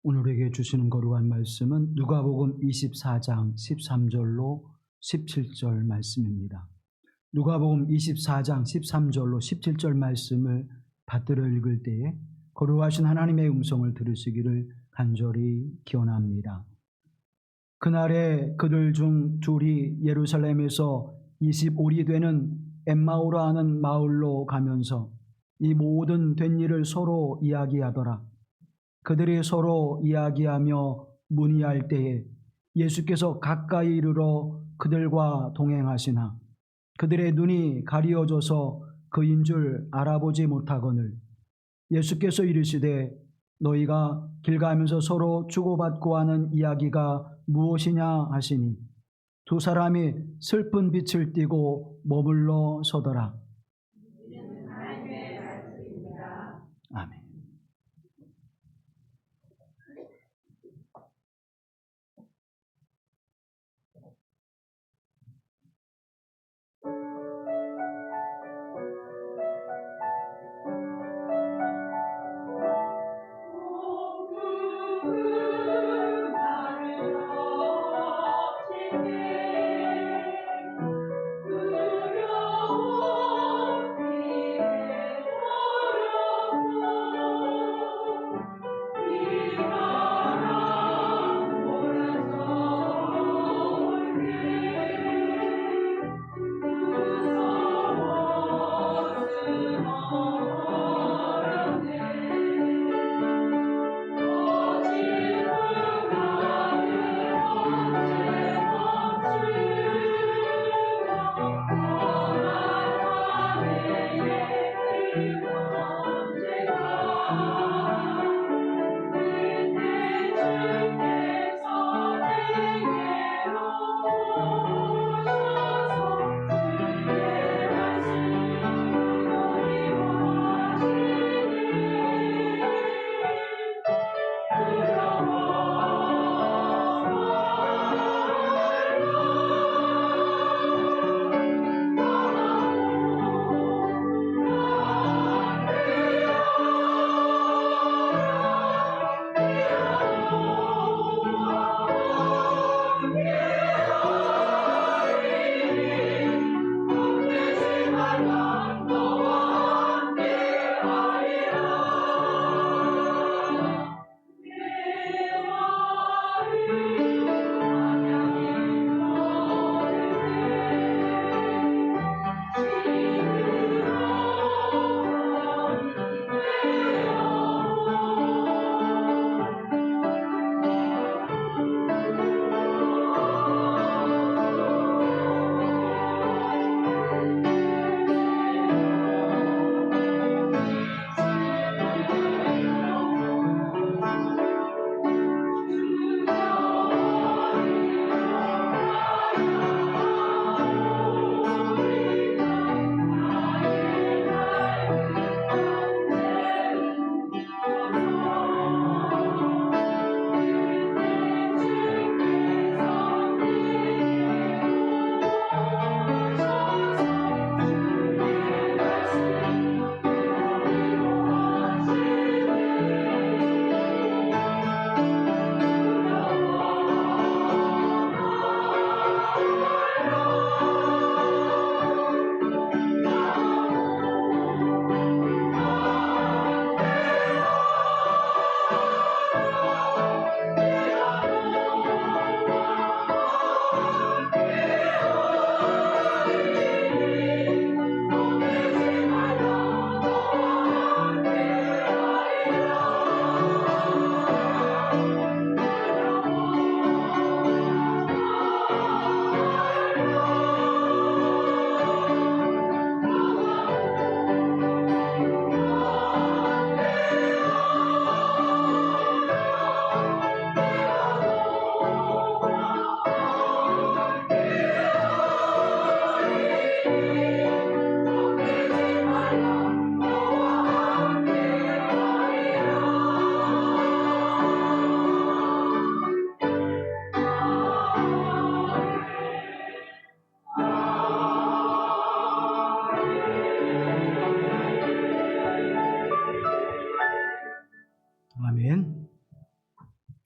오늘에게 주시는 거룩한 말씀은 누가복음 24장 13절로 17절 말씀입니다. 누가복음 24장 13절로 17절 말씀을 받들어 읽을 때에 거룩하신 하나님의 음성을 들으시기를 간절히 기원합니다. 그날에 그들 중 둘이 예루살렘에서 25리 되는 엠마오라 하는 마을로 가면서 이 모든 된 일을 서로 이야기하더라. 그들이 서로 이야기하며 문의할 때에 예수께서 가까이 이르러 그들과 동행하시나 그들의 눈이 가리어져서 그인 줄 알아보지 못하거늘 예수께서 이르시되 너희가 길 가면서 서로 주고받고 하는 이야기가 무엇이냐 하시니 두 사람이 슬픈 빛을 띠고 머물러 서더라. 아멘.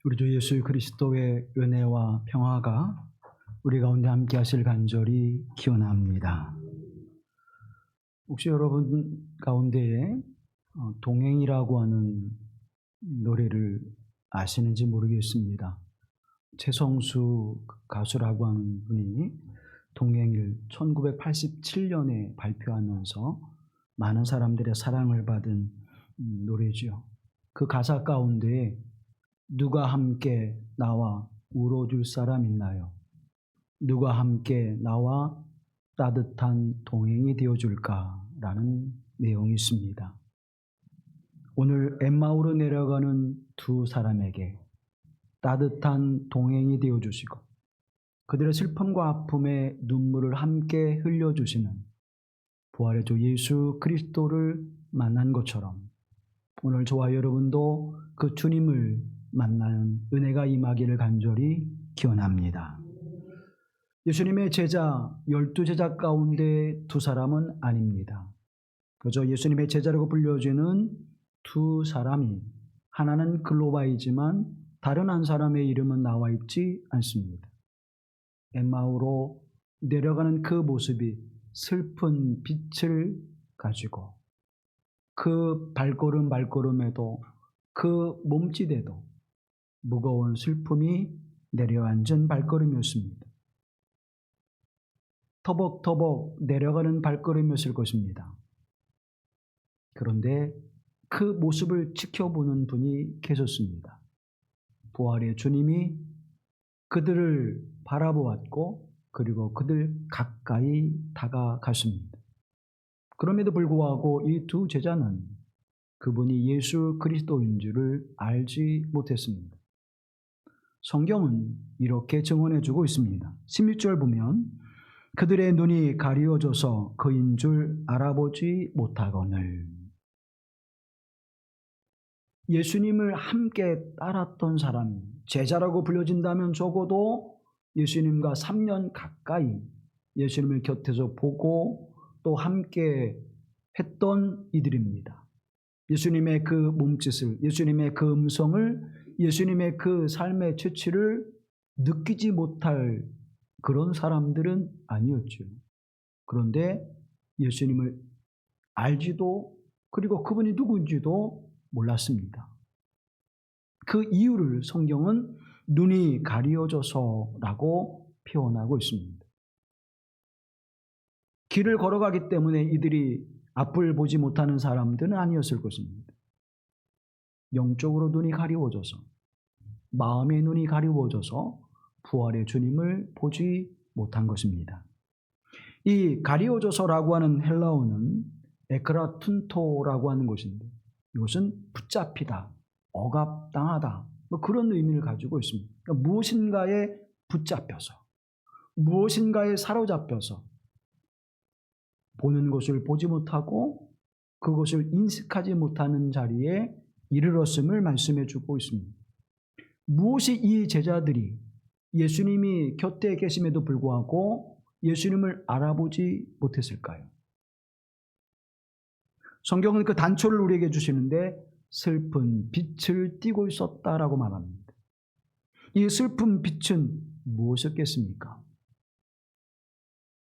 우리 주 예수 그리스도의 은혜와 평화가 우리 가운데 함께 하실 간절히 기원합니다. 혹시 여러분 가운데에 동행이라고 하는 노래를 아시는지 모르겠습니다. 최성수 가수라고 하는 분이 동행을 1987년에 발표하면서 많은 사람들의 사랑을 받은 노래죠. 그 가사 가운데 누가 함께 나와 울어줄 사람 있나요? 누가 함께 나와 따뜻한 동행이 되어줄까라는 내용이 있습니다. 오늘 엠마오로 내려가는 두 사람에게 따뜻한 동행이 되어주시고 그들의 슬픔과 아픔에 눈물을 함께 흘려주시는 부활의 주 예수 그리스도를 만난 것처럼 오늘 저와 여러분도 그 주님을 만나는 은혜가 임하기를 간절히 기원합니다. 예수님의 제자 12제자 가운데 두 사람은 아닙니다. 그저 예수님의 제자라고 불려지는 두 사람이 하나는 글로바이지만 다른 한 사람의 이름은 나와 있지 않습니다. 엠마오로 내려가는 그 모습이 슬픈 빛을 가지고 그 발걸음에도 그 몸짓에도 무거운 슬픔이 내려앉은 발걸음이었습니다. 터벅터벅 내려가는 발걸음이었을 것입니다. 그런데 그 모습을 지켜보는 분이 계셨습니다. 부활의 주님이 그들을 바라보았고 그리고 그들 가까이 다가갔습니다. 그럼에도 불구하고 이 두 제자는 그분이 예수 그리스도인 줄을 알지 못했습니다. 성경은 이렇게 증언해주고 있습니다. 16절 보면 그들의 눈이 가리워져서 그인 줄 알아보지 못하거늘. 예수님을 함께 따랐던 사람, 제자라고 불려진다면 적어도 예수님과 3년 가까이 예수님을 곁에서 보고 또 함께 했던 이들입니다. 예수님의 그 몸짓을, 예수님의 그 음성을, 예수님의 그 삶의 채취를 느끼지 못할 그런 사람들은 아니었죠. 그런데 예수님을 알지도 그리고 그분이 누구인지도 몰랐습니다. 그 이유를 성경은 눈이 가리워져서라고 표현하고 있습니다. 길을 걸어가기 때문에 이들이 앞을 보지 못하는 사람들은 아니었을 것입니다. 영적으로 눈이 가리워져서, 마음의 눈이 가리워져서 부활의 주님을 보지 못한 것입니다. 이 가리워져서라고 하는 헬라어는 에크라툰토라고 하는 것인데 이것은 붙잡히다, 억압당하다 그런 의미를 가지고 있습니다. 그러니까 무엇인가에 붙잡혀서, 무엇인가에 사로잡혀서 보는 것을 보지 못하고 그것을 인식하지 못하는 자리에 이르렀음을 말씀해 주고 있습니다. 무엇이 이 제자들이 예수님이 곁에 계심에도 불구하고 예수님을 알아보지 못했을까요? 성경은 그 단초를 우리에게 주시는데 슬픈 빛을 띠고 있었다라고 말합니다. 이 슬픈 빛은 무엇이었겠습니까?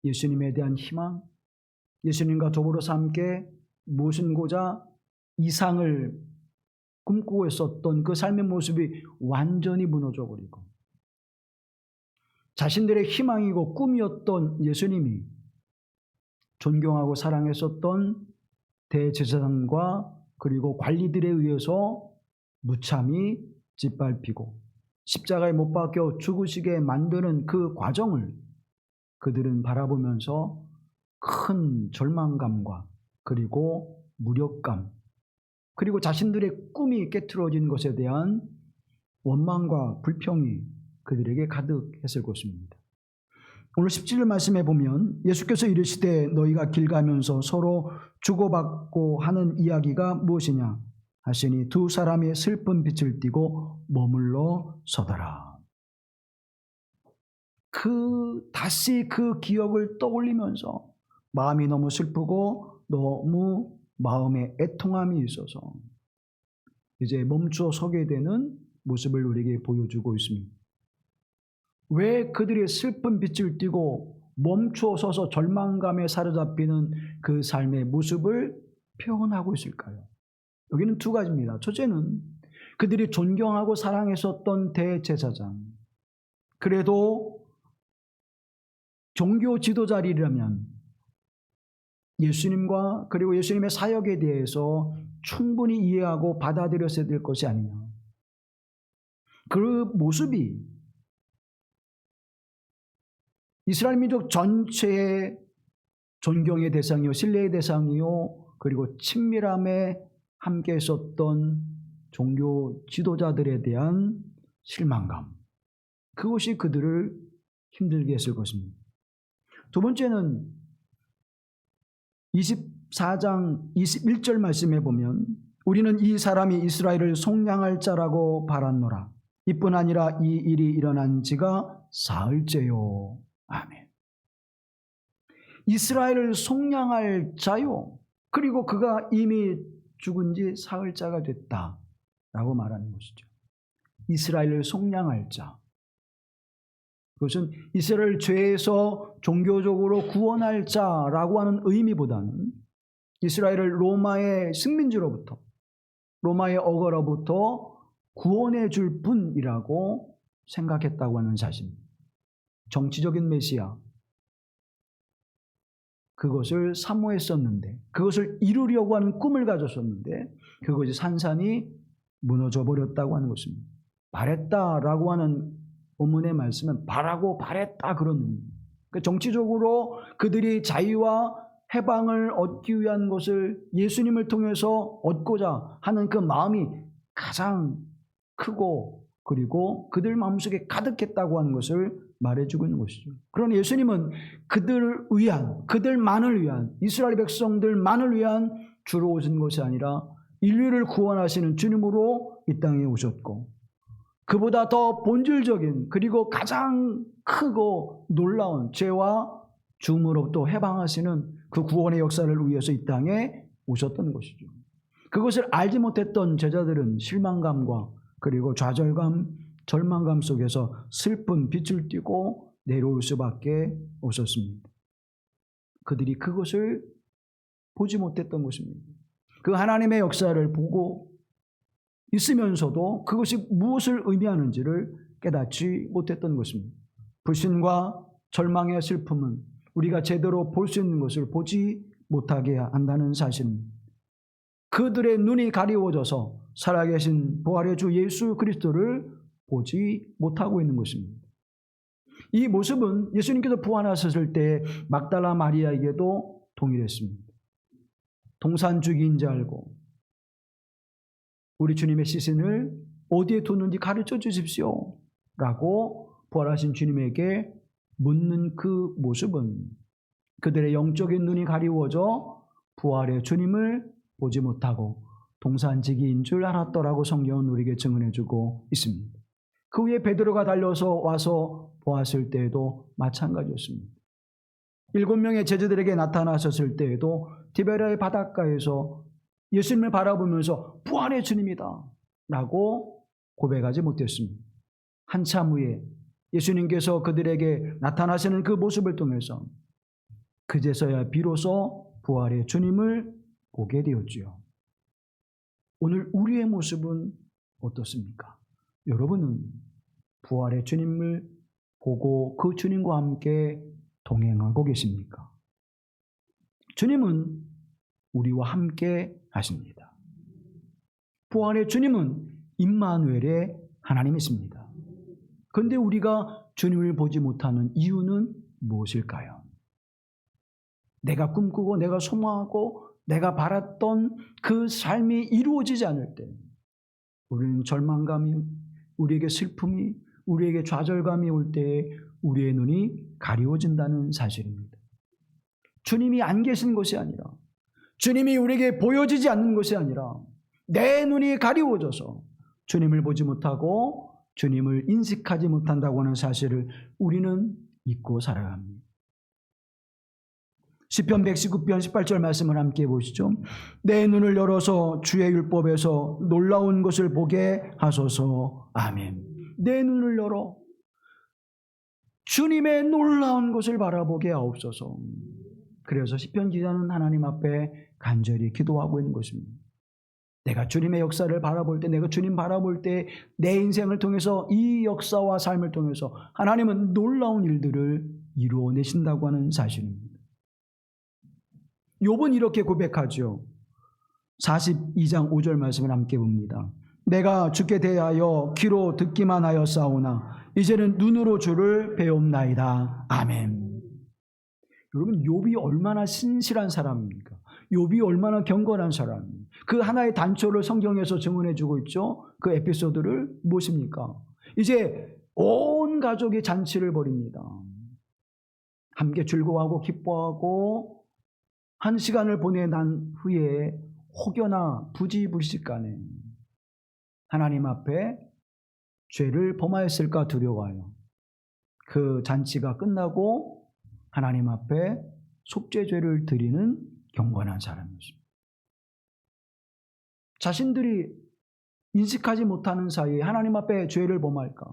예수님에 대한 희망, 예수님과 더불어서 함께 모신고자 이상을 꿈꾸고 있었던 그 삶의 모습이 완전히 무너져 버리고 자신들의 희망이고 꿈이었던 예수님이 존경하고 사랑했었던 대제사장과 그리고 관리들에 의해서 무참히 짓밟히고 십자가에 못 박혀 죽으시게 만드는 그 과정을 그들은 바라보면서 큰 절망감과 그리고 무력감 그리고 자신들의 꿈이 깨트려진 것에 대한 원망과 불평이 그들에게 가득했을 것입니다. 오늘 17절 말씀에 보면 예수께서 이르시되 너희가 길 가면서 서로 주고받고 하는 이야기가 무엇이냐 하시니 두 사람이 슬픈 빛을 띠고 머물러 서더라. 다시 그 기억을 떠올리면서 마음이 너무 슬프고 너무 마음에 애통함이 있어서 이제 멈추어 서게 되는 모습을 우리에게 보여주고 있습니다. 왜 그들이 슬픈 빛을 띠고 멈춰서서 절망감에 사로잡히는 그 삶의 모습을 표현하고 있을까요? 여기는 두 가지입니다. 첫째는 그들이 존경하고 사랑했었던 대제사장, 그래도 종교 지도자리라면 예수님과 그리고 예수님의 사역에 대해서 충분히 이해하고 받아들였어야 될 것이 아니냐. 그 모습이 이스라엘 민족 전체의 존경의 대상이요, 신뢰의 대상이요, 그리고 친밀함에 함께 있었던 종교 지도자들에 대한 실망감, 그것이 그들을 힘들게 했을 것입니다. 두 번째는 24장 21절 말씀에 보면 우리는 이 사람이 이스라엘을 속량할 자라고 바랐노라. 이뿐 아니라 이 일이 일어난 지가 사흘째요. 아멘. 이스라엘을 속량할 자요. 그리고 그가 이미 죽은 지 사흘째가 됐다라고 말하는 것이죠. 이스라엘을 속량할 자. 그것은 이스라엘 죄에서 종교적으로 구원할 자라고 하는 의미보다는 이스라엘을 로마의 식민지로부터, 로마의 억어로부터 구원해 줄 분이라고 생각했다고 하는 사실입니다. 정치적인 메시아, 그것을 사모했었는데, 그것을 이루려고 하는 꿈을 가졌었는데 그것이 산산이 무너져 버렸다고 하는 것입니다. 바랬다라고 하는 본문의 말씀은 바라고 바랬다 그런 의미입니다. 정치적으로 그들이 자유와 해방을 얻기 위한 것을 예수님을 통해서 얻고자 하는 그 마음이 가장 크고 그리고 그들 마음속에 가득했다고 하는 것을 말해주고 있는 것이죠. 그러나 예수님은 그들을 위한, 그들만을 위한, 이스라엘 백성들만을 위한 주로 오신 것이 아니라 인류를 구원하시는 주님으로 이 땅에 오셨고, 그보다 더 본질적인 그리고 가장 크고 놀라운 죄와 죽음으로부터 해방하시는 그 구원의 역사를 위해서 이 땅에 오셨던 것이죠. 그것을 알지 못했던 제자들은 실망감과 그리고 좌절감, 절망감 속에서 슬픈 빛을 띠고 내려올 수밖에 없었습니다. 그들이 그것을 보지 못했던 것입니다. 그 하나님의 역사를 보고 있으면서도 그것이 무엇을 의미하는지를 깨닫지 못했던 것입니다. 불신과 절망의 슬픔은 우리가 제대로 볼 수 있는 것을 보지 못하게 한다는 사실입니다. 그들의 눈이 가리워져서 살아계신 부활의 주 예수 그리스도를 보지 못하고 있는 것입니다. 이 모습은 예수님께서 부활하셨을 때 막달라 마리아에게도 동일했습니다. 동산 주기인 줄 알고 우리 주님의 시신을 어디에 뒀는지 가르쳐 주십시오 라고 부활하신 주님에게 묻는 그 모습은 그들의 영적인 눈이 가리워져 부활의 주님을 보지 못하고 동산지기인 줄 알았더라고 성경은 우리에게 증언해 주고 있습니다. 그 후에 베드로가 달려서 와서 보았을 때에도 마찬가지였습니다. 7명의 제자들에게 나타나셨을 때에도 디베랴의 바닷가에서 예수님을 바라보면서 부활의 주님이다 라고 고백하지 못했습니다. 한참 후에 예수님께서 그들에게 나타나시는 그 모습을 통해서 그제서야 비로소 부활의 주님을 보게 되었지요. 오늘 우리의 모습은 어떻습니까? 여러분은 부활의 주님을 보고 그 주님과 함께 동행하고 계십니까? 주님은 우리와 함께 하십니다. 부활의 주님은 임마누엘의 하나님이십니다. 그런데 우리가 주님을 보지 못하는 이유는 무엇일까요? 내가 꿈꾸고 내가 소망하고 내가 바랐던 그 삶이 이루어지지 않을 때 우리는 절망감이, 우리에게 슬픔이, 우리에게 좌절감이 올 때에 우리의 눈이 가리워진다는 사실입니다. 주님이 안 계신 것이 아니라, 주님이 우리에게 보여지지 않는 것이 아니라 내 눈이 가리워져서 주님을 보지 못하고 주님을 인식하지 못한다고 하는 사실을 우리는 잊고 살아갑니다. 시편 119편 18절 말씀을 함께 보시죠. 내 눈을 열어서 주의 율법에서 놀라운 것을 보게 하소서. 아멘. 내 눈을 열어 주님의 놀라운 것을 바라보게 하옵소서. 그래서 시편 기자는 하나님 앞에 간절히 기도하고 있는 것입니다. 내가 주님의 역사를 바라볼 때, 내가 주님 바라볼 때 내 인생을 통해서, 이 역사와 삶을 통해서 하나님은 놀라운 일들을 이루어내신다고 하는 사실입니다. 욥은 이렇게 고백하죠. 42장 5절 말씀을 함께 봅니다. 내가 주께 대하여 귀로 듣기만 하였사오나 이제는 눈으로 주를 배움나이다. 아멘. 여러분, 욥이 얼마나 신실한 사람입니까? 욥이 얼마나 경건한 사람입니까? 그 하나의 단초를 성경에서 증언해주고 있죠. 그 에피소드를 무엇입니까? 이제 온 가족이 잔치를 벌입니다. 함께 즐거워하고 기뻐하고 한 시간을 보내난 후에 혹여나 부지불식간에 하나님 앞에 죄를 범하였을까 두려워하여 그 잔치가 끝나고 하나님 앞에 속죄죄를 드리는 경건한 사람이었습니다. 자신들이 인식하지 못하는 사이에 하나님 앞에 죄를 범할까?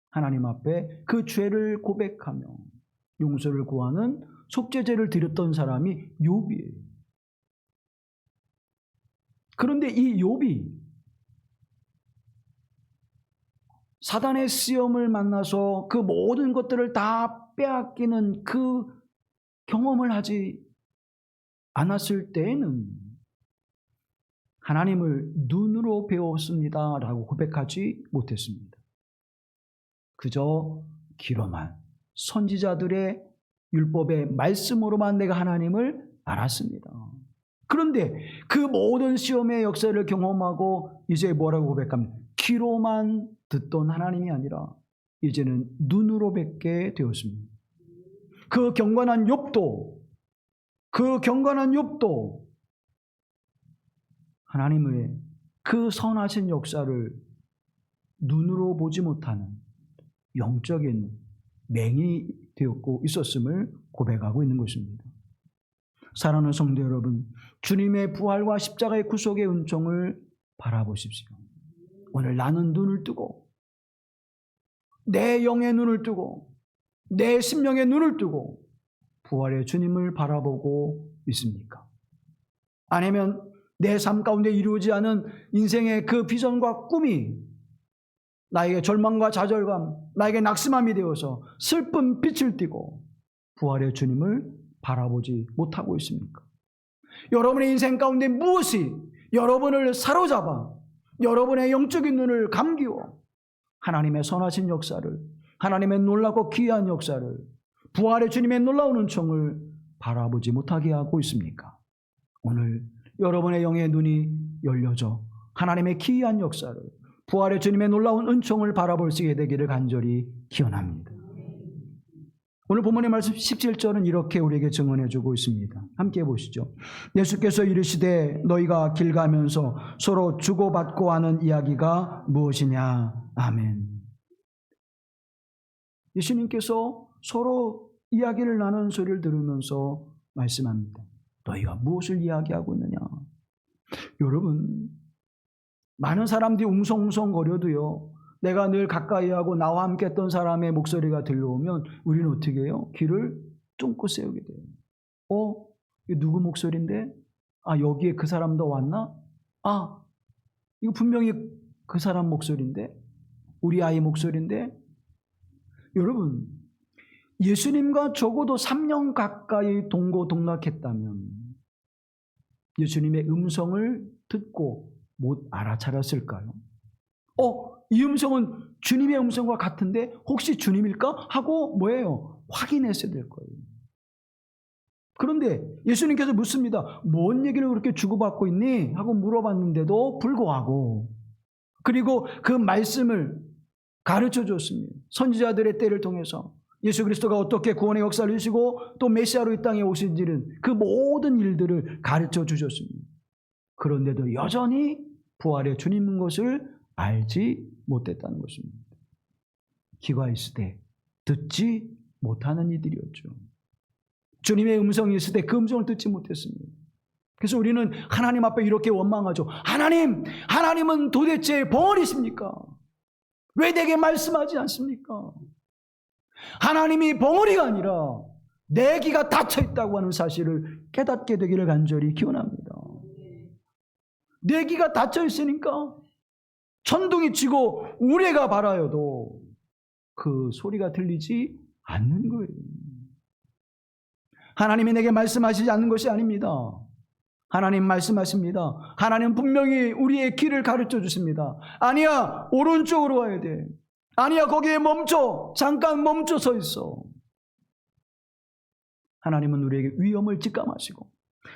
하나님 앞에 그 죄를 고백하며 용서를 구하는 속죄죄를 드렸던 사람이 욥이에요. 그런데 이 욥이 사단의 시험을 만나서 그 모든 것들을 다 빼앗기는 그 경험을 하지 않았을 때에는 하나님을 눈으로 배웠습니다 라고 고백하지 못했습니다. 그저 귀로만, 선지자들의 율법의 말씀으로만 내가 하나님을 알았습니다. 그런데 그 모든 시험의 역사를 경험하고 이제 뭐라고 고백합니까? 귀로만 듣던 하나님이 아니라 이제는 눈으로 뵙게 되었습니다. 그 경건한 욥도 하나님의 그 선하신 역사를 눈으로 보지 못하는 영적인 맹이 되었고 있었음을 고백하고 있는 것입니다. 사랑하는 성도 여러분, 주님의 부활과 십자가의 구속의 은총을 바라보십시오. 오늘 나는 눈을 뜨고 내 영의 눈을 뜨고 내 심령의 눈을 뜨고 부활의 주님을 바라보고 있습니까? 아니면 내 삶 가운데 이루어지지 않은 인생의 그 비전과 꿈이 나에게 절망과 좌절감, 나에게 낙심함이 되어서 슬픈 빛을 띠고 부활의 주님을 바라보지 못하고 있습니까? 여러분의 인생 가운데 무엇이 여러분을 사로잡아 여러분의 영적인 눈을 감기워 하나님의 선하신 역사를, 하나님의 놀랍고 귀한 역사를, 부활의 주님의 놀라운 은총을 바라보지 못하게 하고 있습니까? 오늘 여러분의 영의 눈이 열려져 하나님의 귀한 역사를, 부활의 주님의 놀라운 은총을 바라볼 수 있게 되기를 간절히 기원합니다. 오늘 본문의 말씀 17절은 이렇게 우리에게 증언해 주고 있습니다. 함께 보시죠. 예수께서 이르시되 너희가 길 가면서 서로 주고받고 하는 이야기가 무엇이냐. 아멘. 예수님께서 서로 이야기를 나누는 소리를 들으면서 말씀합니다. 너희가 무엇을 이야기하고 있느냐. 여러분, 많은 사람들이 웅성웅성거려도요, 내가 늘 가까이하고 나와 함께 했던 사람의 목소리가 들려오면 우리는 어떻게 해요? 귀를 쫑긋 세우게 돼요. 이거 누구 목소리인데? 여기에 그 사람도 왔나? 이거 분명히 그 사람 목소리인데? 우리 아이 목소리인데? 여러분, 예수님과 적어도 3년 가까이 동고동락했다면 예수님의 음성을 듣고 못 알아차렸을까요? 이 음성은 주님의 음성과 같은데 혹시 주님일까? 하고 뭐예요? 확인했어야 될 거예요. 그런데 예수님께서 묻습니다. 뭔 얘기를 그렇게 주고받고 있니? 하고 물어봤는데도 불구하고, 그리고 그 말씀을 가르쳐 줬습니다. 선지자들의 때를 통해서 예수 그리스도가 어떻게 구원의 역사를 이루시고 또 메시아로 이 땅에 오신지는 그 모든 일들을 가르쳐 주셨습니다. 그런데도 여전히 부활의 주님인 것을 알지 못했다는 것입니다. 귀가 있으되 듣지 못하는 이들이었죠. 주님의 음성이 있을 때 그 음성을 듣지 못했습니다. 그래서 우리는 하나님 앞에 이렇게 원망하죠. 하나님은 도대체 벙어리십니까? 왜 내게 말씀하지 않습니까? 하나님이 벙어리가 아니라 내 귀가 닫혀 있다고 하는 사실을 깨닫게 되기를 간절히 기원합니다. 내 귀가 닫혀 있으니까 천둥이 치고 우레가 발하여도 그 소리가 들리지 않는 거예요. 하나님이 내게 말씀하시지 않는 것이 아닙니다. 하나님 말씀하십니다. 하나님 분명히 우리의 길을 가르쳐 주십니다. 아니야, 오른쪽으로 와야 돼. 아니야, 거기에 멈춰. 잠깐 멈춰 서 있어. 하나님은 우리에게 위험을 직감하시고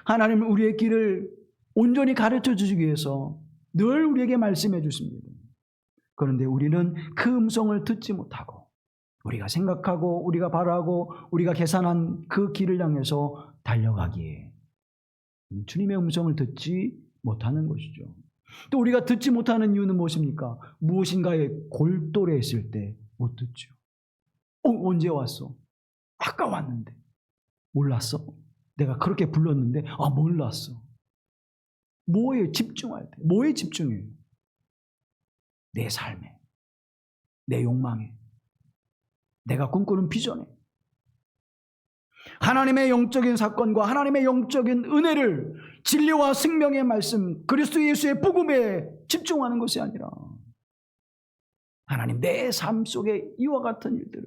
하나님은 우리의 길을 온전히 가르쳐 주시기 위해서 늘 우리에게 말씀해 주십니다. 그런데 우리는 그 음성을 듣지 못하고 우리가 생각하고 우리가 바라고 우리가 계산한 그 길을 향해서 달려가기에 주님의 음성을 듣지 못하는 것이죠. 또 우리가 듣지 못하는 이유는 무엇입니까? 무엇인가에 골똘해 있을 때 못 듣죠. 언제 왔어? 아까 왔는데. 몰랐어? 내가 그렇게 불렀는데 몰랐어. 뭐에 집중할 때? 뭐에 집중해? 내 삶에, 내 욕망에, 내가 꿈꾸는 비전에. 하나님의 영적인 사건과 하나님의 영적인 은혜를 진리와 생명의 말씀, 그리스도 예수의 복음에 집중하는 것이 아니라 하나님 내 삶 속에 이와 같은 일들을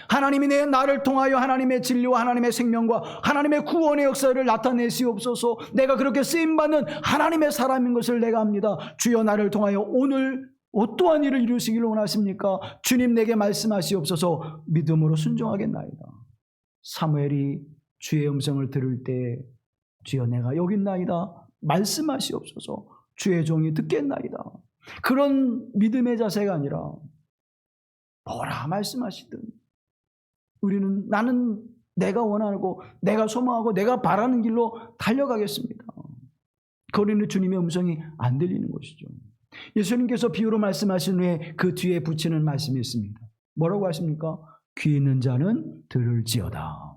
하나님이 나를 통하여 하나님의 진리와 하나님의 생명과 하나님의 구원의 역사를 나타내시옵소서. 내가 그렇게 쓰임받는 하나님의 사람인 것을 내가 압니다. 주여 나를 통하여 오늘 어떠한 일을 이루시기를 원하십니까? 주님 내게 말씀하시옵소서. 믿음으로 순종하겠나이다. 사무엘이 주의 음성을 들을 때 주여 내가 여기 있나이다. 말씀하시옵소서. 주의 종이 듣겠나이다. 그런 믿음의 자세가 아니라 뭐라 말씀하시든 나는 내가 원하고 내가 소망하고 내가 바라는 길로 달려가겠습니다. 그러니 주님의 음성이 안 들리는 것이죠. 예수님께서 비유로 말씀하신 후에 그 뒤에 붙이는 말씀이 있습니다. 뭐라고 하십니까? 귀 있는 자는 들을지어다.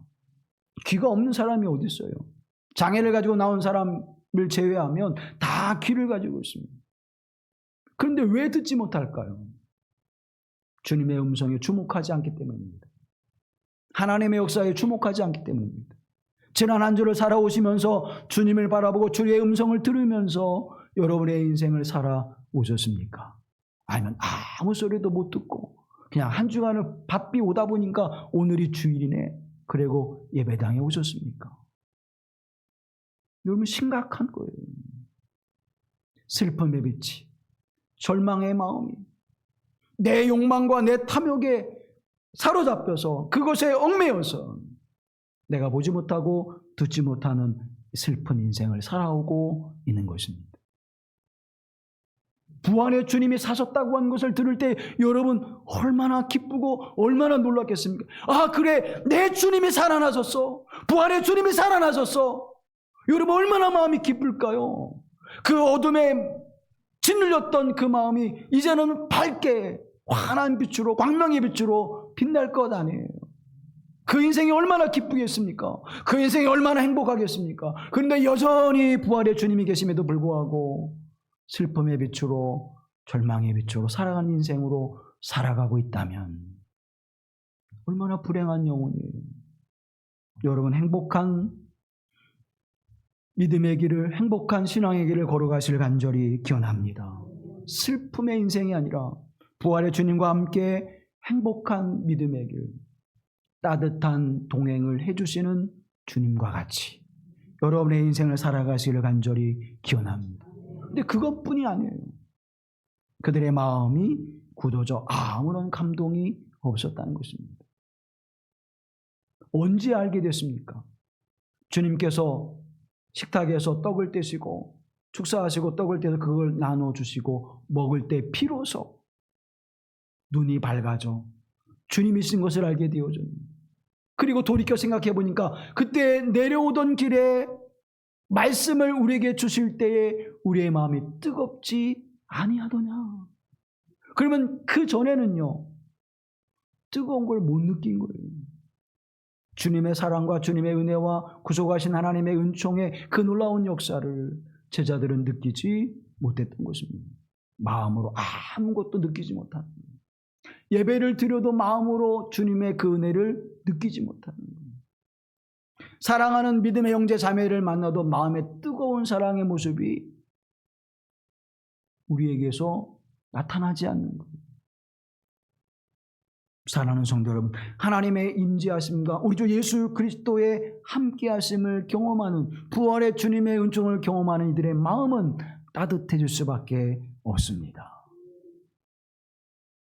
귀가 없는 사람이 어디 있어요? 장애를 가지고 나온 사람을 제외하면 다 귀를 가지고 있습니다. 그런데 왜 듣지 못할까요? 주님의 음성에 주목하지 않기 때문입니다. 하나님의 역사에 주목하지 않기 때문입니다. 지난 한 주를 살아오시면서 주님을 바라보고 주의 음성을 들으면서 여러분의 인생을 살아오셨습니까? 아니면 아무 소리도 못 듣고 그냥 한 주간을 바삐 오다 보니까 오늘이 주일이네 그리고 예배당에 오셨습니까? 여러분 심각한 거예요. 슬픔의 빛이, 절망의 마음이 내 욕망과 내 탐욕에 사로잡혀서 그것에 얽매여서 내가 보지 못하고 듣지 못하는 슬픈 인생을 살아오고 있는 것입니다. 부활의 주님이 사셨다고 하는 것을 들을 때 여러분 얼마나 기쁘고 얼마나 놀랐겠습니까? 그래 내 주님이 살아나셨어. 부활의 주님이 살아나셨어. 여러분 얼마나 마음이 기쁠까요? 그 어둠에 짓눌렸던 그 마음이 이제는 밝게 환한 빛으로 광명의 빛으로 빛날 것 아니에요. 그 인생이 얼마나 기쁘겠습니까? 그 인생이 얼마나 행복하겠습니까? 그런데 여전히 부활의 주님이 계심에도 불구하고 슬픔의 빛으로 절망의 빛으로 살아가는 인생으로 살아가고 있다면 얼마나 불행한 영혼이에요. 여러분 행복한 믿음의 길을, 행복한 신앙의 길을 걸어가시길 간절히 기원합니다. 슬픔의 인생이 아니라 부활의 주님과 함께 행복한 믿음의 길, 따뜻한 동행을 해주시는 주님과 같이 여러분의 인생을 살아가시기를 간절히 기원합니다. 근데 그것뿐이 아니에요. 그들의 마음이 굳어져 아무런 감동이 없었다는 것입니다. 언제 알게 됐습니까? 주님께서 식탁에서 떡을 떼시고 축사하시고 떡을 떼서 그걸 나눠주시고 먹을 때 비로소 눈이 밝아져 주님이신 것을 알게 되어집니다. 그리고 돌이켜 생각해 보니까 그때 내려오던 길에 말씀을 우리에게 주실 때에 우리의 마음이 뜨겁지 아니하더냐. 그러면 그 전에는요 뜨거운 걸 못 느낀 거예요. 주님의 사랑과 주님의 은혜와 구속하신 하나님의 은총의 그 놀라운 역사를 제자들은 느끼지 못했던 것입니다. 마음으로 아무것도 느끼지 못하는 거예요. 예배를 드려도 마음으로 주님의 그 은혜를 느끼지 못하는 거예요. 사랑하는 믿음의 형제 자매를 만나도 마음에 뜨거운 사랑의 모습이 우리에게서 나타나지 않는 거예요. 사랑하는 성도 여러분, 하나님의 임재하심과 우리 주 예수 그리스도의 함께하심을 경험하는, 부활의 주님의 은총을 경험하는 이들의 마음은 따뜻해질 수밖에 없습니다.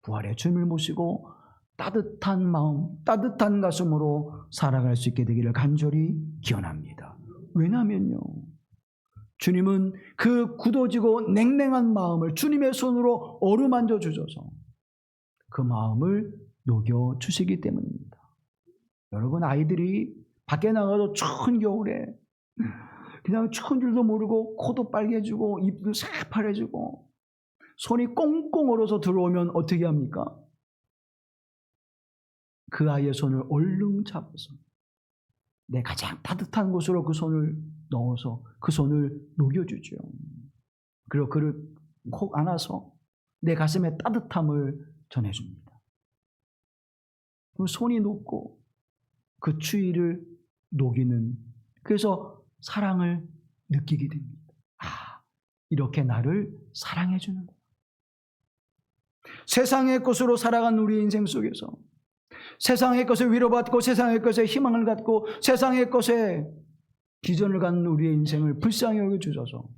부활의 주님을 모시고 따뜻한 마음, 따뜻한 가슴으로 살아갈 수 있게 되기를 간절히 기원합니다. 왜냐하면요, 주님은 그 굳어지고 냉랭한 마음을 주님의 손으로 어루만져 주셔서 그 마음을 녹여주시기 때문입니다. 여러분, 아이들이 밖에 나가서 추운 겨울에 그냥 추운 줄도 모르고 코도 빨개지고 입도 새파래지고 손이 꽁꽁 얼어서 들어오면 어떻게 합니까? 그 아이의 손을 얼른 잡아서 내 가장 따뜻한 곳으로 그 손을 넣어서 그 손을 녹여주죠. 그리고 그를 콕 안아서 내 가슴에 따뜻함을 전해줍니다. 그 손이 녹고 그 추위를 녹이는, 그래서 사랑을 느끼게 됩니다. 이렇게 나를 사랑해 주는구나. 세상의 것으로 살아간 우리 인생 속에서 세상의 것에 위로받고 세상의 것에 희망을 갖고 세상의 것에 비전을 갖는 우리의 인생을 불쌍히 여겨주셔서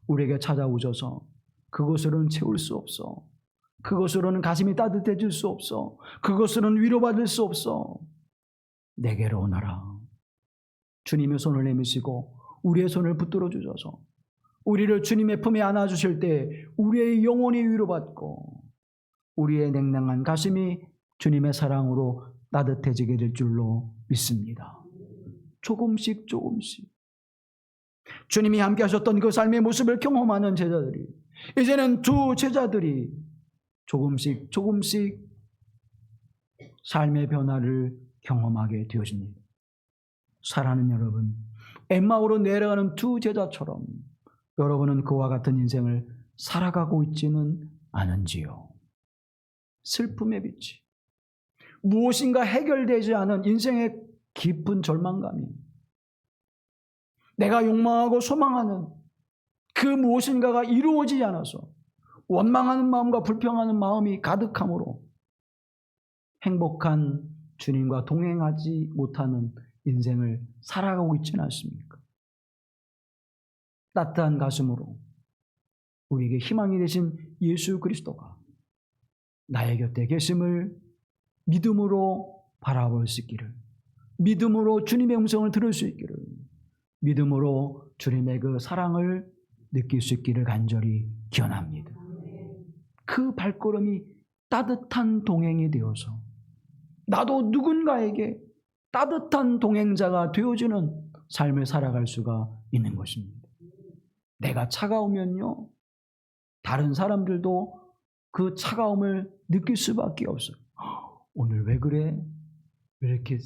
우리에게 찾아오셔서 그것으로는 채울 수 없어, 그것으로는 가슴이 따뜻해질 수 없어, 그것으로는 위로받을 수 없어, 내게로 오너라. 주님의 손을 내미시고 우리의 손을 붙들어 주셔서 우리를 주님의 품에 안아주실 때 우리의 영혼이 위로받고 우리의 냉랭한 가슴이 주님의 사랑으로 따뜻해지게 될 줄로 믿습니다. 조금씩 조금씩 주님이 함께 하셨던 그 삶의 모습을 경험하는 제자들이, 이제는 두 제자들이 조금씩 조금씩 삶의 변화를 경험하게 되어집니다. 사랑하는 여러분, 엠마오로 내려가는 두 제자처럼 여러분은 그와 같은 인생을 살아가고 있지는 않은지요? 슬픔의 빛이, 무엇인가 해결되지 않은 인생의 깊은 절망감이, 내가 욕망하고 소망하는 그 무엇인가가 이루어지지 않아서 원망하는 마음과 불평하는 마음이 가득함으로 행복한 주님과 동행하지 못하는 인생을 살아가고 있지는 않습니까? 따뜻한 가슴으로 우리에게 희망이 되신 예수 그리스도가 나의 곁에 계심을 믿음으로 바라볼 수 있기를, 믿음으로 주님의 음성을 들을 수 있기를, 믿음으로 주님의 그 사랑을 느낄 수 있기를 간절히 기원합니다. 그 발걸음이 따뜻한 동행이 되어서 나도 누군가에게 따뜻한 동행자가 되어주는 삶을 살아갈 수가 있는 것입니다. 내가 차가우면요, 다른 사람들도 그 차가움을 느낄 수밖에 없어요. 오늘 왜 그래? 왜 이렇게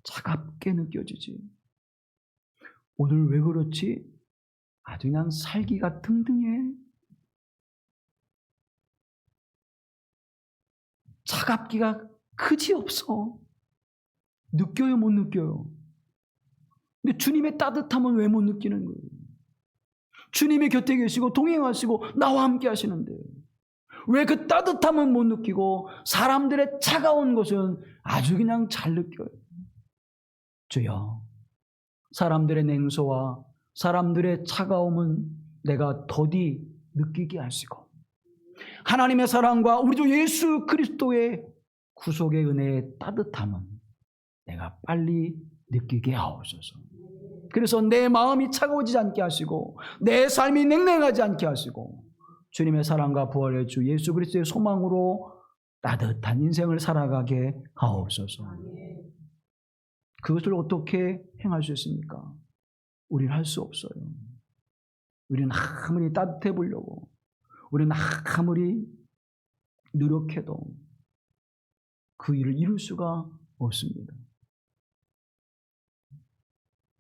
차갑게 느껴지지? 오늘 왜 그렇지? 아주 그냥 살기가 등등해. 차갑기가 그지없어. 느껴요, 못 느껴요? 근데 주님의 따뜻함은 왜 못 느끼는 거예요? 주님의 곁에 계시고 동행하시고 나와 함께 하시는데 왜 그 따뜻함은 못 느끼고 사람들의 차가운 것은 아주 그냥 잘 느껴요? 주여, 사람들의 냉소와 사람들의 차가움은 내가 더디 느끼게 하시고 하나님의 사랑과 우리 주 예수 그리스도의 구속의 은혜의 따뜻함은 내가 빨리 느끼게 하옵소서. 그래서 내 마음이 차가워지지 않게 하시고 내 삶이 냉랭하지 않게 하시고 주님의 사랑과 부활의 주 예수 그리스도의 소망으로 따뜻한 인생을 살아가게 하옵소서. 그것을 어떻게 행할 수 있습니까? 우리는 할 수 없어요. 우리는 아무리 따뜻해 보려고, 우리는 아무리 노력해도 그 일을 이룰 수가 없습니다.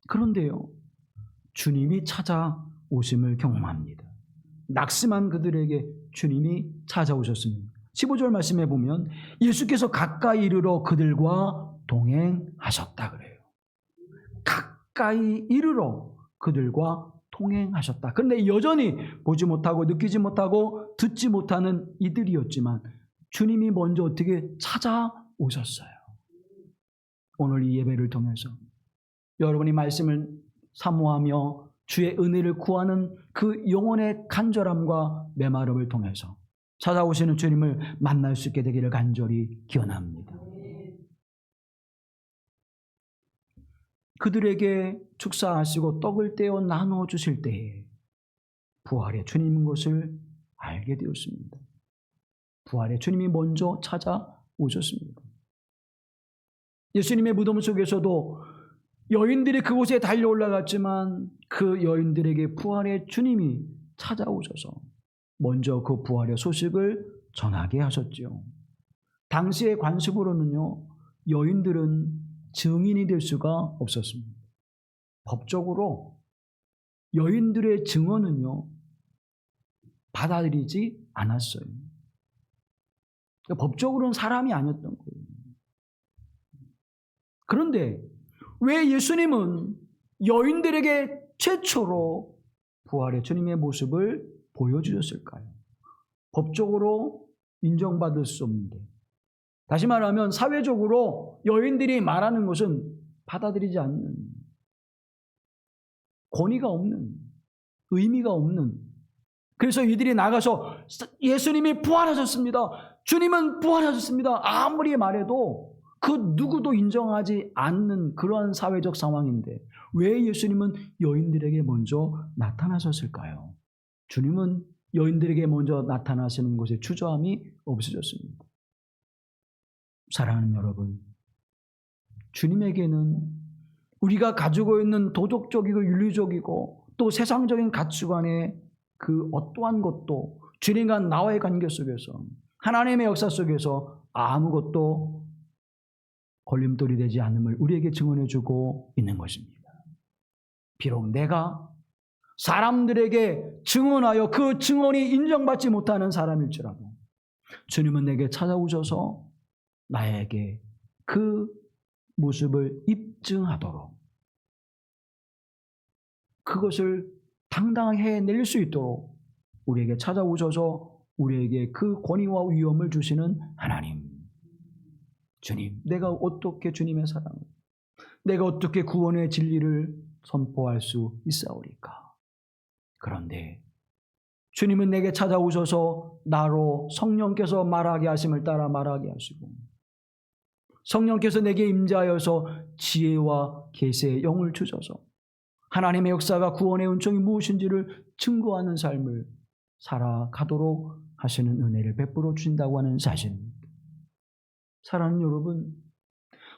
그런데요, 주님이 찾아오심을 경험합니다. 낙심한 그들에게 주님이 찾아오셨습니다. 15절 말씀에 보면 예수께서 가까이 이르러 그들과 동행하셨다 그래요. 가까이 이르러 그들과 동행하셨다. 그런데 여전히 보지 못하고 느끼지 못하고 듣지 못하는 이들이었지만 주님이 먼저 어떻게 찾아오셨어요. 오늘 이 예배를 통해서 여러분이 말씀을 사모하며 주의 은혜를 구하는 그 영혼의 간절함과 메마름을 통해서 찾아오시는 주님을 만날 수 있게 되기를 간절히 기원합니다. 그들에게 축사하시고 떡을 떼어 나누어 주실 때에 부활의 주님인 것을 알게 되었습니다. 부활의 주님이 먼저 찾아오셨습니다. 예수님의 무덤 속에서도 여인들이 그곳에 달려 올라갔지만 그 여인들에게 부활의 주님이 찾아오셔서 먼저 그 부활의 소식을 전하게 하셨죠. 당시의 관습으로는요, 여인들은 증인이 될 수가 없었습니다. 법적으로 여인들의 증언은요, 받아들이지 않았어요. 법적으로는 사람이 아니었던 거예요. 그런데 왜 예수님은 여인들에게 최초로 부활의 주님의 모습을 보여주셨을까요? 법적으로 인정받을 수 없는데, 다시 말하면 사회적으로 여인들이 말하는 것은 받아들이지 않는, 권위가 없는, 의미가 없는, 그래서 이들이 나가서 예수님이 부활하셨습니다, 주님은 부활하셨습니다, 아무리 말해도 그 누구도 인정하지 않는 그러한 사회적 상황인데 왜 예수님은 여인들에게 먼저 나타나셨을까요? 주님은 여인들에게 먼저 나타나시는 것에 주저함이 없으셨습니다. 사랑하는 여러분, 주님에게는 우리가 가지고 있는 도덕적이고 윤리적이고 또 세상적인 가치관의 그 어떠한 것도 주님과 나와의 관계 속에서 하나님의 역사 속에서 아무것도 걸림돌이 되지 않음을 우리에게 증언해 주고 있는 것입니다. 비록 내가 사람들에게 증언하여 그 증언이 인정받지 못하는 사람일지라도 주님은 내게 찾아오셔서 나에게 그 모습을 입증하도록, 그것을 당당하게 해낼 수 있도록 우리에게 찾아오셔서 우리에게 그 권위와 위엄을 주시는 하나님. 주님, 내가 어떻게 주님의 사랑을, 내가 어떻게 구원의 진리를 선포할 수 있사오리까? 그런데 주님은 내게 찾아오셔서 나로 성령께서 말하게 하심을 따라 말하게 하시고, 성령께서 내게 임재하여서 지혜와 계시의 영을 주셔서 하나님의 역사가 구원의 은총이 무엇인지를 증거하는 삶을 살아가도록 하시는 은혜를 베풀어 주신다고 하는 사실입니다. 사랑하는 여러분,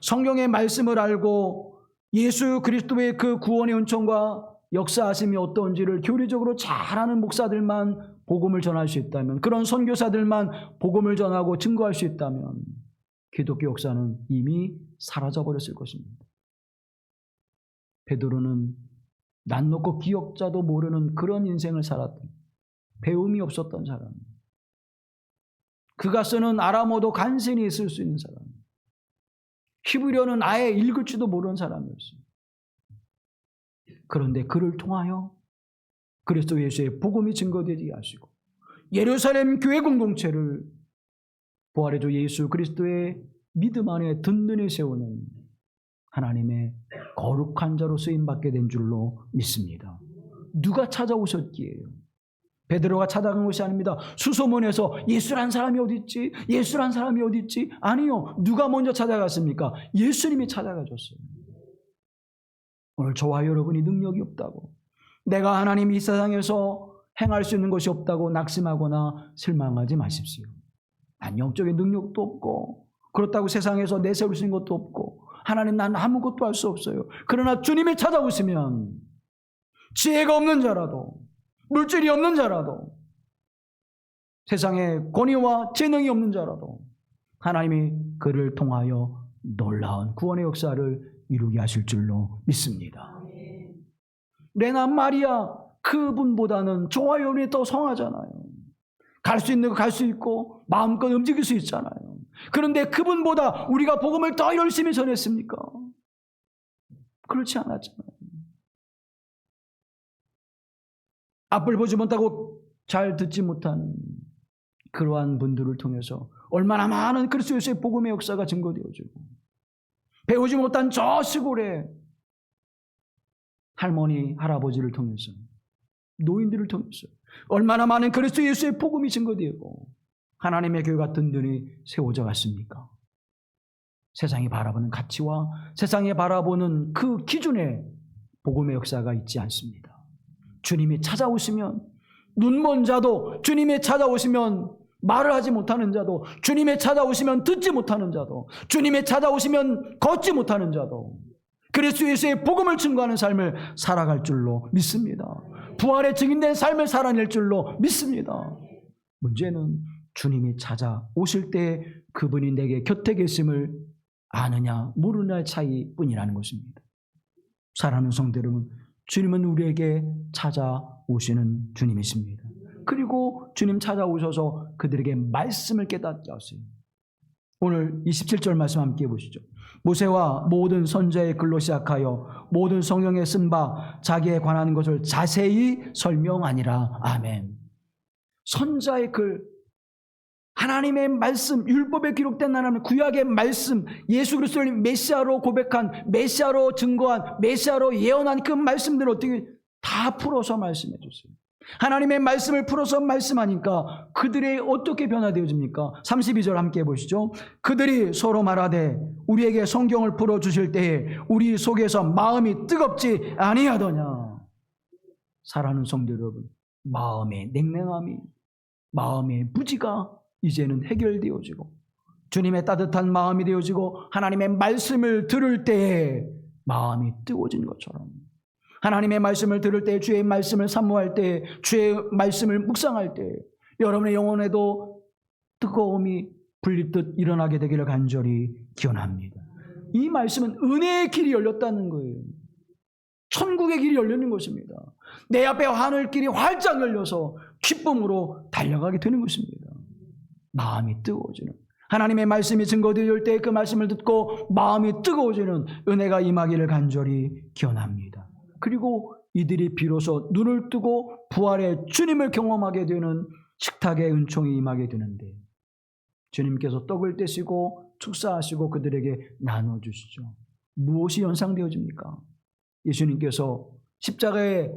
성경의 말씀을 알고 예수 그리스도의 그 구원의 은총과 역사하심이 어떤지를 교리적으로 잘 아는 목사들만 복음을 전할 수 있다면, 그런 선교사들만 복음을 전하고 증거할 수 있다면 기독교 역사는 이미 사라져버렸을 것입니다. 베드로는 난 놓고 기억자도 모르는 그런 인생을 살았던, 배움이 없었던 사람, 그가 쓰는 아람어도 간신히 쓸 수 있는 사람, 히브리어는 아예 읽을 줄도 모르는 사람이었어요. 그런데 그를 통하여 그리스도 예수의 복음이 증거되게 하시고 예루살렘 교회 공동체를 부활의 주 예수 그리스도의 믿음 안에 든든히 세우는 하나님의 거룩한 자로 쓰임받게 된 줄로 믿습니다. 누가 찾아오셨기에요? 베드로가 찾아간 것이 아닙니다. 수소문에서 예수란 사람이 어디 있지? 예수란 사람이 어디 있지? 아니요. 누가 먼저 찾아갔습니까? 예수님이 찾아가셨어요. 오늘 저와 여러분이 능력이 없다고, 내가 하나님 이 세상에서 행할 수 있는 것이 없다고 낙심하거나 실망하지 마십시오. 난 영적인 능력도 없고 그렇다고 세상에서 내세울 수 있는 것도 없고 하나님 난 아무것도 할 수 없어요. 그러나 주님이 찾아오시면 지혜가 없는 자라도, 물질이 없는 자라도, 세상에 권위와 재능이 없는 자라도 하나님이 그를 통하여 놀라운 구원의 역사를 이루게 하실 줄로 믿습니다. 레나 마리아 그분보다는 저와 여러분이 더 성하잖아요. 갈 수 있는 거 갈 수 있고 마음껏 움직일 수 있잖아요. 그런데 그분보다 우리가 복음을 더 열심히 전했습니까? 그렇지 않았잖아요. 앞을 보지 못하고 잘 듣지 못한 그러한 분들을 통해서 얼마나 많은 그리스도의 복음의 역사가 증거되어지고, 배우지 못한 저 시골에 할머니, 할아버지를 통해서, 노인들을 통해서 얼마나 많은 그리스도 예수의 복음이 증거되고 하나님의 교회가 든든히 세워져 갔습니까? 세상이 바라보는 가치와 세상이 바라보는 그 기준에 복음의 역사가 있지 않습니다. 주님이 찾아오시면 눈먼 자도, 주님이 찾아오시면 말을 하지 못하는 자도, 주님이 찾아오시면 듣지 못하는 자도, 주님이 찾아오시면 걷지 못하는 자도 그리스도 예수의 복음을 증거하는 삶을 살아갈 줄로 믿습니다. 부활의 증인된 삶을 살아낼 줄로 믿습니다. 문제는 주님이 찾아오실 때 그분이 내게 곁에 계심을 아느냐 모르느냐의 차이뿐이라는 것입니다. 사랑하는 성도 여러분, 주님은 우리에게 찾아오시는 주님이십니다. 그리고 주님 찾아오셔서 그들에게 말씀을 깨닫게 하세요. 오늘 27절 말씀 함께 보시죠. 모세와 모든 선지자의 글로 시작하여 모든 성경에 쓴 바 자기에 관한 것을 자세히 설명하니라. 아멘. 선지자의 글, 하나님의 말씀, 율법에 기록된 하나님의 구약의 말씀, 예수 그리스도를 메시아로 고백한, 메시아로 증거한, 메시아로 예언한 그 말씀들을 어떻게 다 풀어서 말씀해 주세요. 하나님의 말씀을 풀어서 말씀하니까 그들이 어떻게 변화되어집니까? 32절 함께 보시죠. 그들이 서로 말하되 우리에게 성경을 풀어주실 때에 우리 속에서 마음이 뜨겁지 아니하더냐. 사랑하는 성도 여러분, 마음의 냉랭함이, 마음의 무지가 이제는 해결되어지고 주님의 따뜻한 마음이 되어지고 하나님의 말씀을 들을 때에 마음이 뜨거워진 것처럼, 하나님의 말씀을 들을 때, 주의 말씀을 사모할 때, 주의 말씀을 묵상할 때 여러분의 영혼에도 뜨거움이 불리듯 일어나게 되기를 간절히 기원합니다. 이 말씀은 은혜의 길이 열렸다는 거예요. 천국의 길이 열리는 것입니다. 내 앞에 하늘길이 활짝 열려서 기쁨으로 달려가게 되는 것입니다. 마음이 뜨거워지는, 하나님의 말씀이 증거되어질 때 그 말씀을 듣고 마음이 뜨거워지는 은혜가 임하기를 간절히 기원합니다. 그리고 이들이 비로소 눈을 뜨고 부활의 주님을 경험하게 되는 식탁의 은총이 임하게 되는데, 주님께서 떡을 떼시고 축사하시고 그들에게 나눠주시죠. 무엇이 연상되어집니까? 예수님께서 십자가에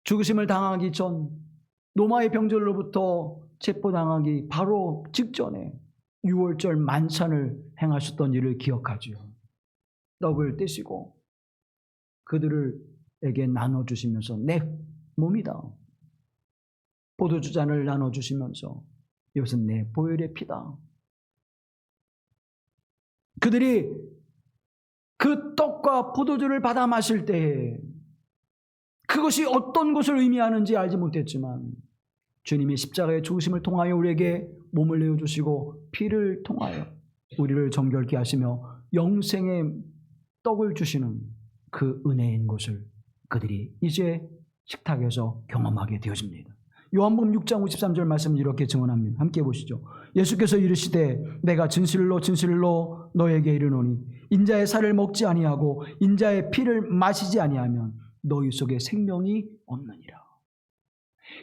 죽으심을 당하기 전, 로마의 병졸로부터 체포당하기 바로 직전에 유월절 만찬을 행하셨던 일을 기억하죠. 떡을 떼시고 그들에게 나눠주시면서 내 몸이다. 포도주잔을 나눠주시면서 이것은 내 보혈의 피다. 그들이 그 떡과 포도주를 받아 마실 때에 그것이 어떤 것을 의미하는지 알지 못했지만 주님이 십자가의 죽으심을 통하여 우리에게 몸을 내어주시고 피를 통하여 우리를 정결케 하시며 영생의 떡을 주시는 그 은혜인 것을 그들이 이제 식탁에서 경험하게 되어집니다. 요한복음 6장 53절 말씀을 이렇게 증언합니다. 함께 보시죠. 예수께서 이르시되 내가 진실로 진실로 너에게 이르노니 인자의 살을 먹지 아니하고 인자의 피를 마시지 아니하면 너희 속에 생명이 없느니라.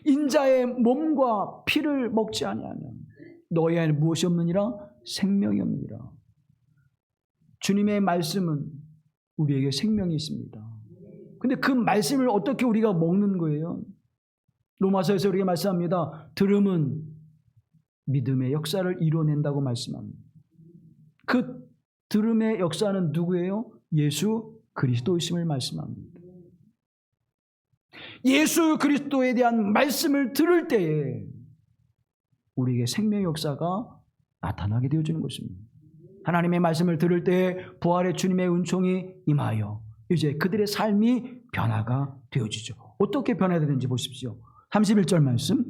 인자의 몸과 피를 먹지 아니하면 너희 안에 무엇이 없느니라? 생명이 없느니라. 주님의 말씀은 우리에게 생명이 있습니다. 근데 그 말씀을 어떻게 우리가 먹는 거예요? 로마서에서 우리에게 말씀합니다. 들음은 믿음의 역사를 이뤄낸다고 말씀합니다. 그 들음의 역사는 누구예요? 예수 그리스도이심을 말씀합니다. 예수 그리스도에 대한 말씀을 들을 때에 우리에게 생명의 역사가 나타나게 되어지는 것입니다. 하나님의 말씀을 들을 때에 부활의 주님의 은총이 임하여 이제 그들의 삶이 변화가 되어지죠. 어떻게 변화되는지 보십시오. 31절 말씀.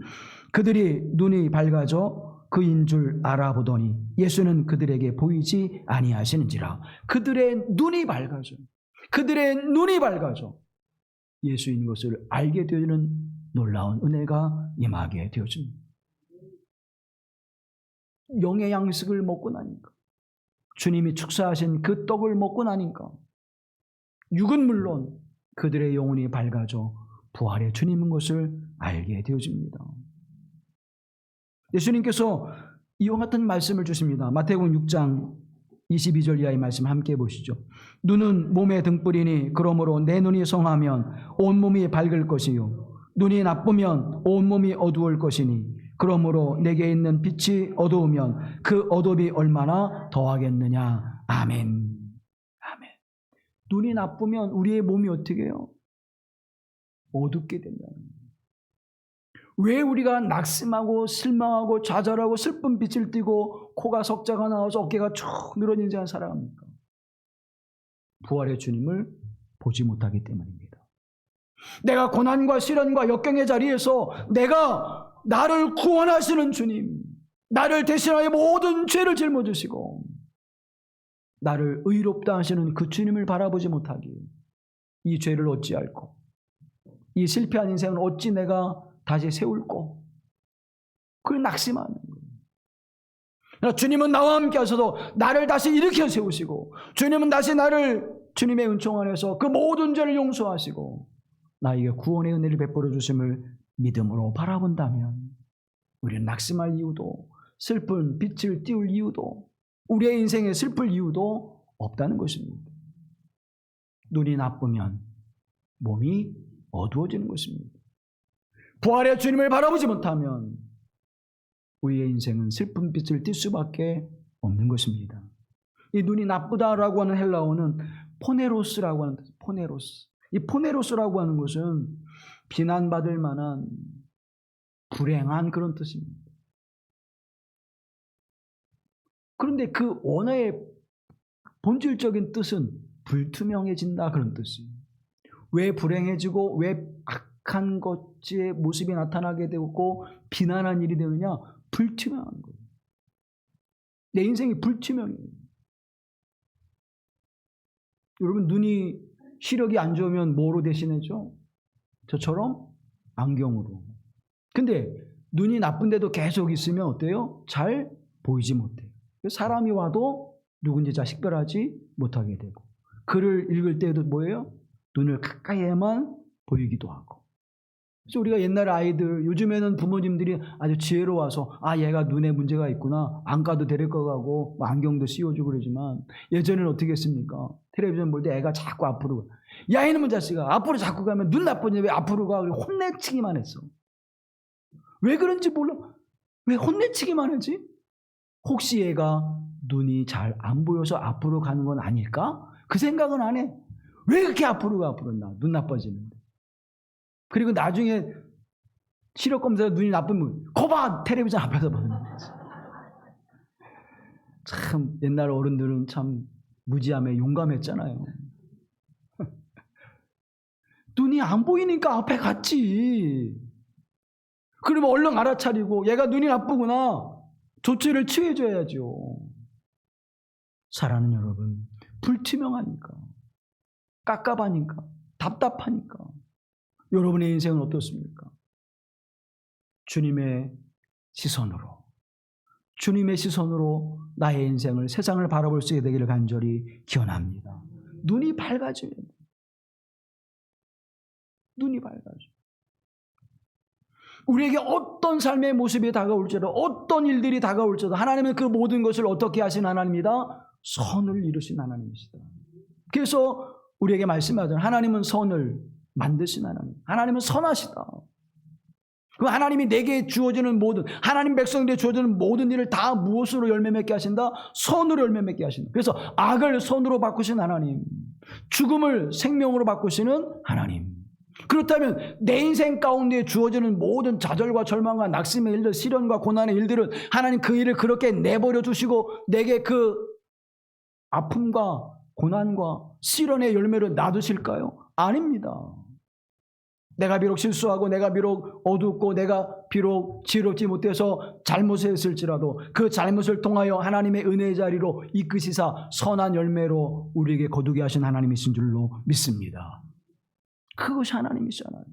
그들이 눈이 밝아져 그인 줄 알아보더니 예수는 그들에게 보이지 아니하시는지라. 그들의 눈이 밝아져. 그들의 눈이 밝아져. 예수인 것을 알게 되는 놀라운 은혜가 임하게 되어집니다. 영의 양식을 먹고 나니까, 주님이 축사하신 그 떡을 먹고 나니까 육은 물론 그들의 영혼이 밝아져 부활의 주님인 것을 알게 되어집니다. 예수님께서 이와 같은 말씀을 주십니다. 마태복음 6장 22절 이하의 말씀 함께 보시죠. 눈은 몸의 등불이니 그러므로 내 눈이 성하면 온몸이 밝을 것이요 눈이 나쁘면 온몸이 어두울 것이니 그러므로 내게 있는 빛이 어두우면 그 어둠이 얼마나 더하겠느냐. 아멘. 아멘. 눈이 나쁘면 우리의 몸이 어떻게 해요? 어둡게 된다는 거예요. 왜 우리가 낙심하고 실망하고 좌절하고 슬픈 빛을 띠고 코가 석자가 나와서 어깨가 쭉 늘어진 자를 살아갑니까? 부활의 주님을 보지 못하기 때문입니다. 내가 고난과 시련과 역경의 자리에서 내가 나를 구원하시는 주님, 나를 대신하여 모든 죄를 짊어지시고 나를 의롭다 하시는 그 주님을 바라보지 못하기에 이 죄를 어찌 알고 이 실패한 인생을 어찌 내가 다시 세울고 그걸 낙심하는 거예요. 주님은 나와 함께 하셔도 나를 다시 일으켜 세우시고 주님은 다시 나를 주님의 은총 안에서 그 모든 죄를 용서하시고 나에게 구원의 은혜를 베풀어 주심을 믿음으로 바라본다면 우리는 낙심할 이유도 슬픈 빛을 띄울 이유도 우리의 인생에 슬플 이유도 없다는 것입니다. 눈이 나쁘면 몸이 어두워지는 것입니다. 부활의 주님을 바라보지 못하면 우리의 인생은 슬픈 빛을 띌 수밖에 없는 것입니다. 이 눈이 나쁘다라고 하는 헬라어는 포네로스라고 하는 뜻, 포네로스. 이 포네로스라고 하는 것은 비난받을 만한 불행한 그런 뜻입니다. 그런데 그 언어의 본질적인 뜻은 불투명해진다 그런 뜻이에요. 왜 불행해지고 왜 악한 것의 모습이 나타나게 되고 비난한 일이 되느냐? 불투명한 거예요. 내 인생이 불투명해요. 여러분 눈이 시력이 안 좋으면 뭐로 대신해줘? 저처럼 안경으로. 근데 눈이 나쁜데도 계속 있으면 어때요? 잘 보이지 못해요. 사람이 와도 누군지 잘 식별하지 못하게 되고 글을 읽을 때도 뭐예요? 눈을 가까이에만 보이기도 하고. 그래서 우리가 옛날 아이들, 요즘에는 부모님들이 아주 지혜로워서 얘가 눈에 문제가 있구나. 안과도 데리고 가고 안경도 씌워주고 그러지만 예전에는 어떻게 했습니까? 텔레비전 볼 때 애가 자꾸 앞으로 가. 야 이놈의 자식아 앞으로 자꾸 가면 눈 나쁘냐 왜 앞으로 가? 혼내치기만 했어. 왜 그런지 몰라. 왜 혼내치기만 하지? 혹시 얘가 눈이 잘 안 보여서 앞으로 가는 건 아닐까? 그 생각은 안 해. 왜 그렇게 앞으로 가? 눈 나빠지는데. 그리고 나중에 시력 검사에 눈이 나쁘면 거봐! 텔레비전 앞에서 보는 거지. 참 옛날 어른들은 참 무지함에 용감했잖아요. 눈이 안 보이니까 앞에 갔지. 그러면 얼른 알아차리고 얘가 눈이 나쁘구나. 조치를 취해줘야죠. 사랑하는 여러분, 불투명하니까, 깝깝하니까, 답답하니까 여러분의 인생은 어떻습니까? 주님의 시선으로 나의 인생을, 세상을 바라볼 수 있게 되기를 간절히 기원합니다. 눈이 밝아져야 돼요. 눈이 밝아져. 우리에게 어떤 삶의 모습이 다가올지라도 어떤 일들이 다가올지라도 하나님은 그 모든 것을 어떻게 하신 하나님이다? 선을 이루신 하나님이시다. 그래서 우리에게 말씀하잖아요. 하나님은 선을 만드신 하나님. 하나님은 선하시다. 그 하나님이 내게 주어지는 모든, 하나님 백성들에게 주어지는 모든 일을 다 무엇으로 열매 맺게 하신다? 선으로 열매 맺게 하신다. 그래서 악을 선으로 바꾸신 하나님, 죽음을 생명으로 바꾸시는 하나님. 그렇다면 내 인생 가운데 주어지는 모든 좌절과 절망과 낙심의 일들, 시련과 고난의 일들은 하나님 그 일을 그렇게 내버려 두시고 내게 그 아픔과 고난과 시련의 열매를 놔두실까요? 아닙니다. 내가 비록 실수하고 내가 비록 어둡고 내가 비록 지혜롭지 못해서 잘못을 했을지라도 그 잘못을 통하여 하나님의 은혜의 자리로 이끄시사 선한 열매로 우리에게 거두게 하신 하나님이신 줄로 믿습니다. 그것이 하나님이잖아요.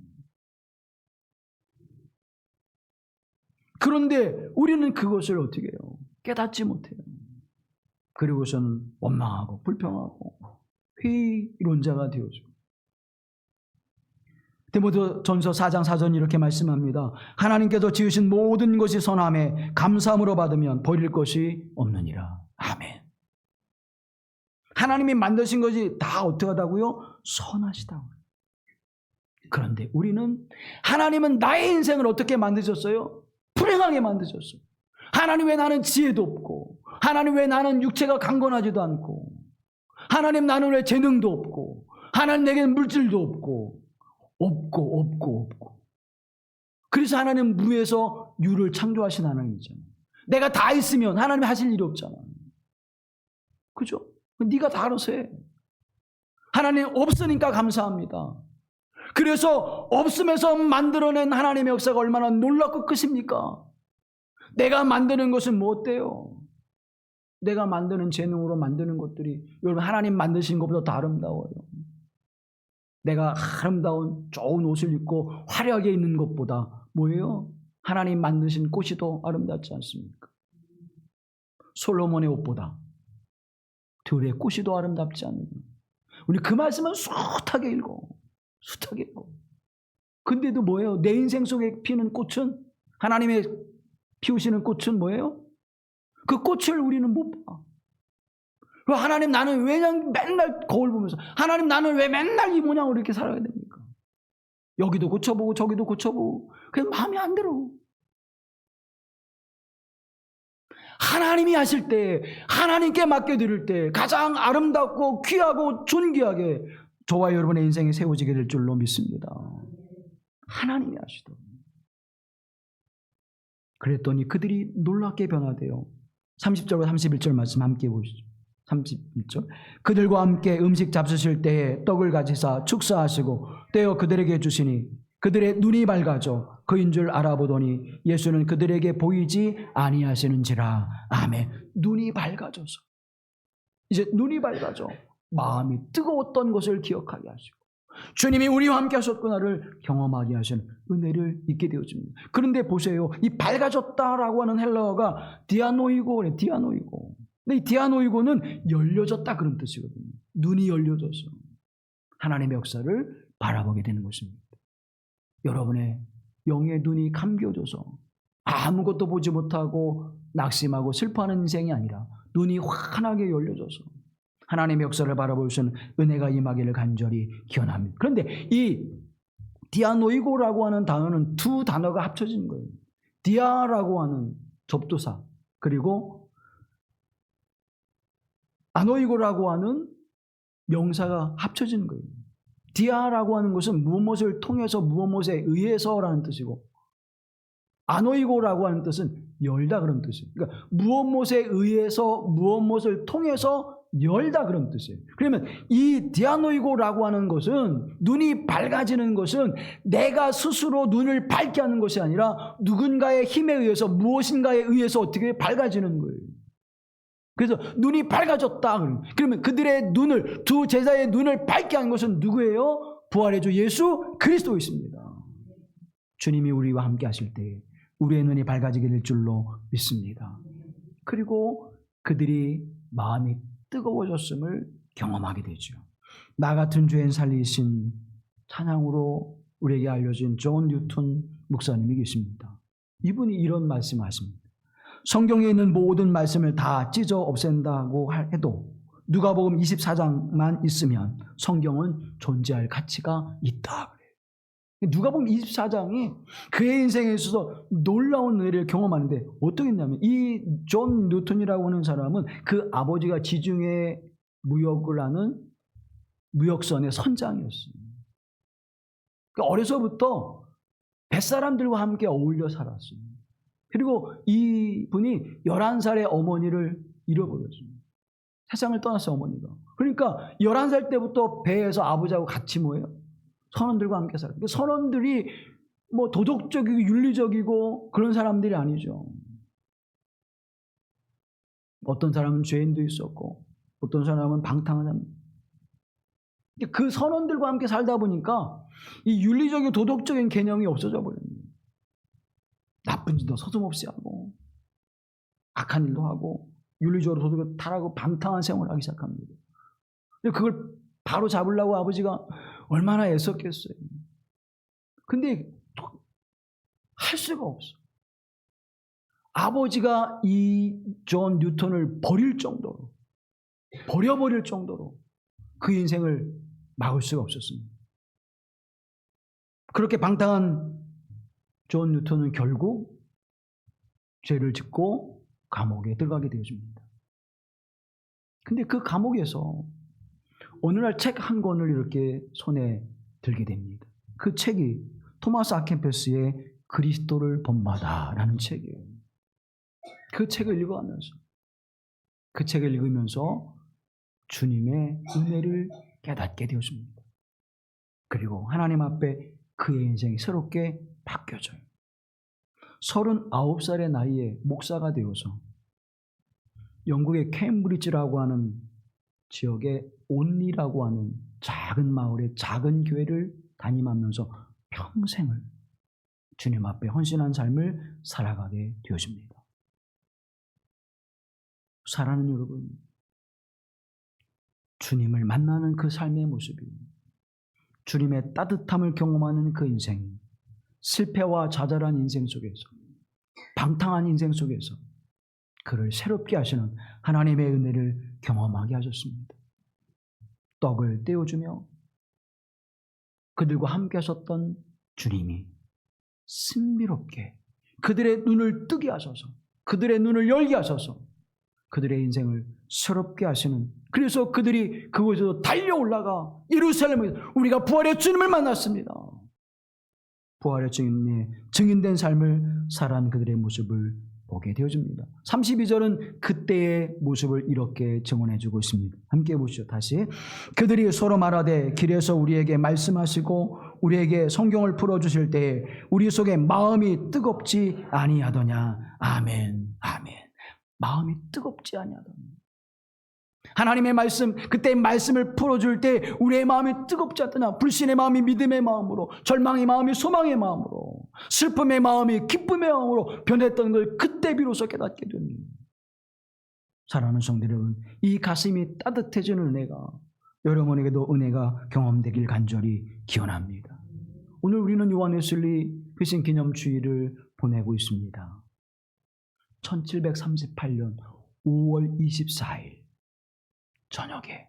그런데 우리는 그것을 어떻게 해요? 깨닫지 못해요. 그리고서는 원망하고 불평하고 회의론자가 되어져. 디모데전서 4장 4절 이렇게 말씀합니다. 하나님께서 지으신 모든 것이 선함에 감사함으로 받으면 버릴 것이 없느니라. 아멘. 하나님이 만드신 것이 다 어떻게 하다고요? 선하시다고요. 그런데 우리는 하나님은 나의 인생을 어떻게 만드셨어요? 불행하게 만드셨어요. 하나님 왜 나는 지혜도 없고, 하나님 왜 나는 육체가 강건하지도 않고, 하나님 나는 왜 재능도 없고, 하나님 내게는 물질도 없고. 그래서 하나님 무에서 유를 창조하신 하나님이잖아요. 내가 다 있으면 하나님 하실 일이 없잖아요. 그죠? 네가 다 알아서 해. 하나님 없으니까 감사합니다. 그래서 없음에서 만들어낸 하나님의 역사가 얼마나 놀랍고 크십니까? 내가 만드는 것은 뭐 어때요? 내가 만드는 재능으로 만드는 것들이 여러분 하나님 만드신 것보다 더 아름다워요. 내가 아름다운 좋은 옷을 입고 화려하게 입는 것보다 뭐예요? 하나님 만드신 꽃이 더 아름답지 않습니까? 솔로몬의 옷보다 들의 꽃이 더 아름답지 않느냐. 우리 그 말씀은 숱하게 읽어. 숱하게 읽어. 근데도 뭐예요? 내 인생 속에 피는 꽃은, 하나님의 피우시는 꽃은 뭐예요? 그 꽃을 우리는 못 봐. 하나님 나는 왜 맨날 거울 보면서, 하나님 나는 왜 맨날 이 모양으로 이렇게 살아야 됩니까? 여기도 고쳐보고 저기도 고쳐보고 그게 마음에 안 들어. 하나님이 하실 때, 하나님께 맡겨드릴 때 가장 아름답고 귀하고 존귀하게 저와 여러분의 인생에 세워지게 될 줄로 믿습니다. 하나님이 하시더라고요. 그랬더니 그들이 놀랍게 변화돼요. 30절과 31절 말씀 함께 보시죠. 31절. 그들과 함께 음식 잡수실 때에 떡을 가지사 축사하시고 떼어 그들에게 주시니 그들의 눈이 밝아져 그인 줄 알아보더니 예수는 그들에게 보이지 아니하시는지라. 아멘. 눈이 밝아져서 이제 눈이 밝아져 마음이 뜨거웠던 것을 기억하게 하시고 주님이 우리와 함께 하셨구나를 경험하게 하시는 은혜를 있게 되어집니다. 그런데 보세요. 이 밝아졌다라고 하는 헬라어가 디아노이고, 디아노이고. 근데 이 디아노이고는 열려졌다 그런 뜻이거든요. 눈이 열려져서 하나님의 역사를 바라보게 되는 것입니다. 여러분의 영의 눈이 감겨져서 아무것도 보지 못하고 낙심하고 슬퍼하는 인생이 아니라 눈이 환하게 열려져서 하나님의 역사를 바라볼 수 있는 은혜가 임하기를 간절히 기원합니다. 그런데 이 디아노이고라고 하는 단어는 두 단어가 합쳐진 거예요. 디아라고 하는 접두사 그리고 아노이고라고 하는 명사가 합쳐진 거예요. 디아라고 하는 것은 무엇을 통해서 무엇에 의해서라는 뜻이고 아노이고라고 하는 뜻은 열다 그런 뜻이에요. 그러니까 무엇에 의해서 무엇을 통해서 열다 그런 뜻이에요. 그러면 이 디아노이고라고 하는 것은 눈이 밝아지는 것은 내가 스스로 눈을 밝게 하는 것이 아니라 누군가의 힘에 의해서 무엇인가에 의해서 어떻게 밝아지는 거예요. 그래서 눈이 밝아졌다. 그러면 그들의 눈을 두 제자의 눈을 밝게 한 것은 누구예요? 부활의 주 예수 그리스도이십니다. 주님이 우리와 함께 하실 때 우리의 눈이 밝아지게 될 줄로 믿습니다. 그리고 그들이 마음이 뜨거워졌음을 경험하게 되죠. 나 같은 죄인 살리신 찬양으로 우리에게 알려진 존 뉴턴 목사님이 계십니다. 이분이 이런 말씀을 하십니다. 성경에 있는 모든 말씀을 다 찢어 없앤다고 해도 누가복음 24장만 있으면 성경은 존재할 가치가 있다. 누가복음 24장이 그의 인생에 있어서 놀라운 은혜를 경험하는데 어떻게 했냐면 이 존 뉴턴이라고 하는 사람은 그 아버지가 지중해 무역을 하는 무역선의 선장이었어요. 그러니까 어려서부터 뱃사람들과 함께 어울려 살았어요. 그리고 이분이 11살의 어머니를 잃어버렸습니다. 세상을 떠났어요, 어머니가. 그러니까 11살 때부터 배에서 아버지하고 같이 뭐예요? 선원들과 함께 살아요. 선원들이 뭐 도덕적이고 윤리적이고 그런 사람들이 아니죠. 어떤 사람은 죄인도 있었고 어떤 사람은 방탕한 사람. 그 선원들과 함께 살다 보니까 이 윤리적인 도덕적인 개념이 없어져 버립니다. 나쁜 짓도 서슴없이 하고 악한 일도 하고 윤리적으로 도덕을 타락하고 방탕한 생활을 하기 시작합니다. 그걸 바로 잡으려고 아버지가 얼마나 애썼겠어요. 근데 할 수가 없어. 아버지가 이 존 뉴턴을 버려버릴 정도로 그 인생을 막을 수가 없었습니다. 그렇게 방탕한 존 뉴턴은 결국 죄를 짓고 감옥에 들어가게 되어집니다. 근데 그 감옥에서 어느 날 책 한 권을 이렇게 손에 들게 됩니다. 그 책이 토마스 아켄패스의 그리스도를 본받아라는 책이에요. 그 책을 읽으면서 주님의 은혜를 깨닫게 되었습니다. 그리고 하나님 앞에 그의 인생이 새롭게 바뀌어져요. 39살의 나이에 목사가 되어서 영국의 케임브리지라고 하는 지역의 온리라고 하는 작은 마을의 작은 교회를 담임하면서 평생을 주님 앞에 헌신한 삶을 살아가게 되어집니다. 사랑하는 여러분, 주님을 만나는 그 삶의 모습이, 주님의 따뜻함을 경험하는 그 인생이 실패와 좌절한 인생 속에서, 방탕한 인생 속에서 그를 새롭게 하시는 하나님의 은혜를 경험하게 하셨습니다. 떡을 떼어주며 그들과 함께 하셨던 주님이 신비롭게 그들의 눈을 뜨게 하셔서, 그들의 눈을 열게 하셔서 그들의 인생을 새롭게 하시는, 그래서 그들이 그곳에서 달려 올라가 예루살렘에 우리가 부활의 주님을 만났습니다. 부활의 주님의 증인된 삶을 살아가는 그들의 모습을 보게 되어집니다. 32절은 그때의 모습을 이렇게 증언해주고 있습니다. 함께 보시죠. 다시. 그들이 서로 말하되 길에서 우리에게 말씀하시고 우리에게 성경을 풀어주실 때에 우리 속에 마음이 뜨겁지 아니하더냐. 아멘. 아멘. 마음이 뜨겁지 아니하더냐. 하나님의 말씀, 그때 말씀을 풀어줄 때 우리의 마음이 뜨겁지 않더냐. 불신의 마음이 믿음의 마음으로, 절망의 마음이 소망의 마음으로, 슬픔의 마음이 기쁨의 마음으로 변했던 걸 그때 비로소 깨닫게 됩니다. 사랑하는 성도 여러분, 이 가슴이 따뜻해지는 은혜가 여러분에게도 은혜가 경험되길 간절히 기원합니다. 오늘 우리는 요한 웨슬리 회심 기념 주일을 보내고 있습니다. 1738년 5월 24일 저녁에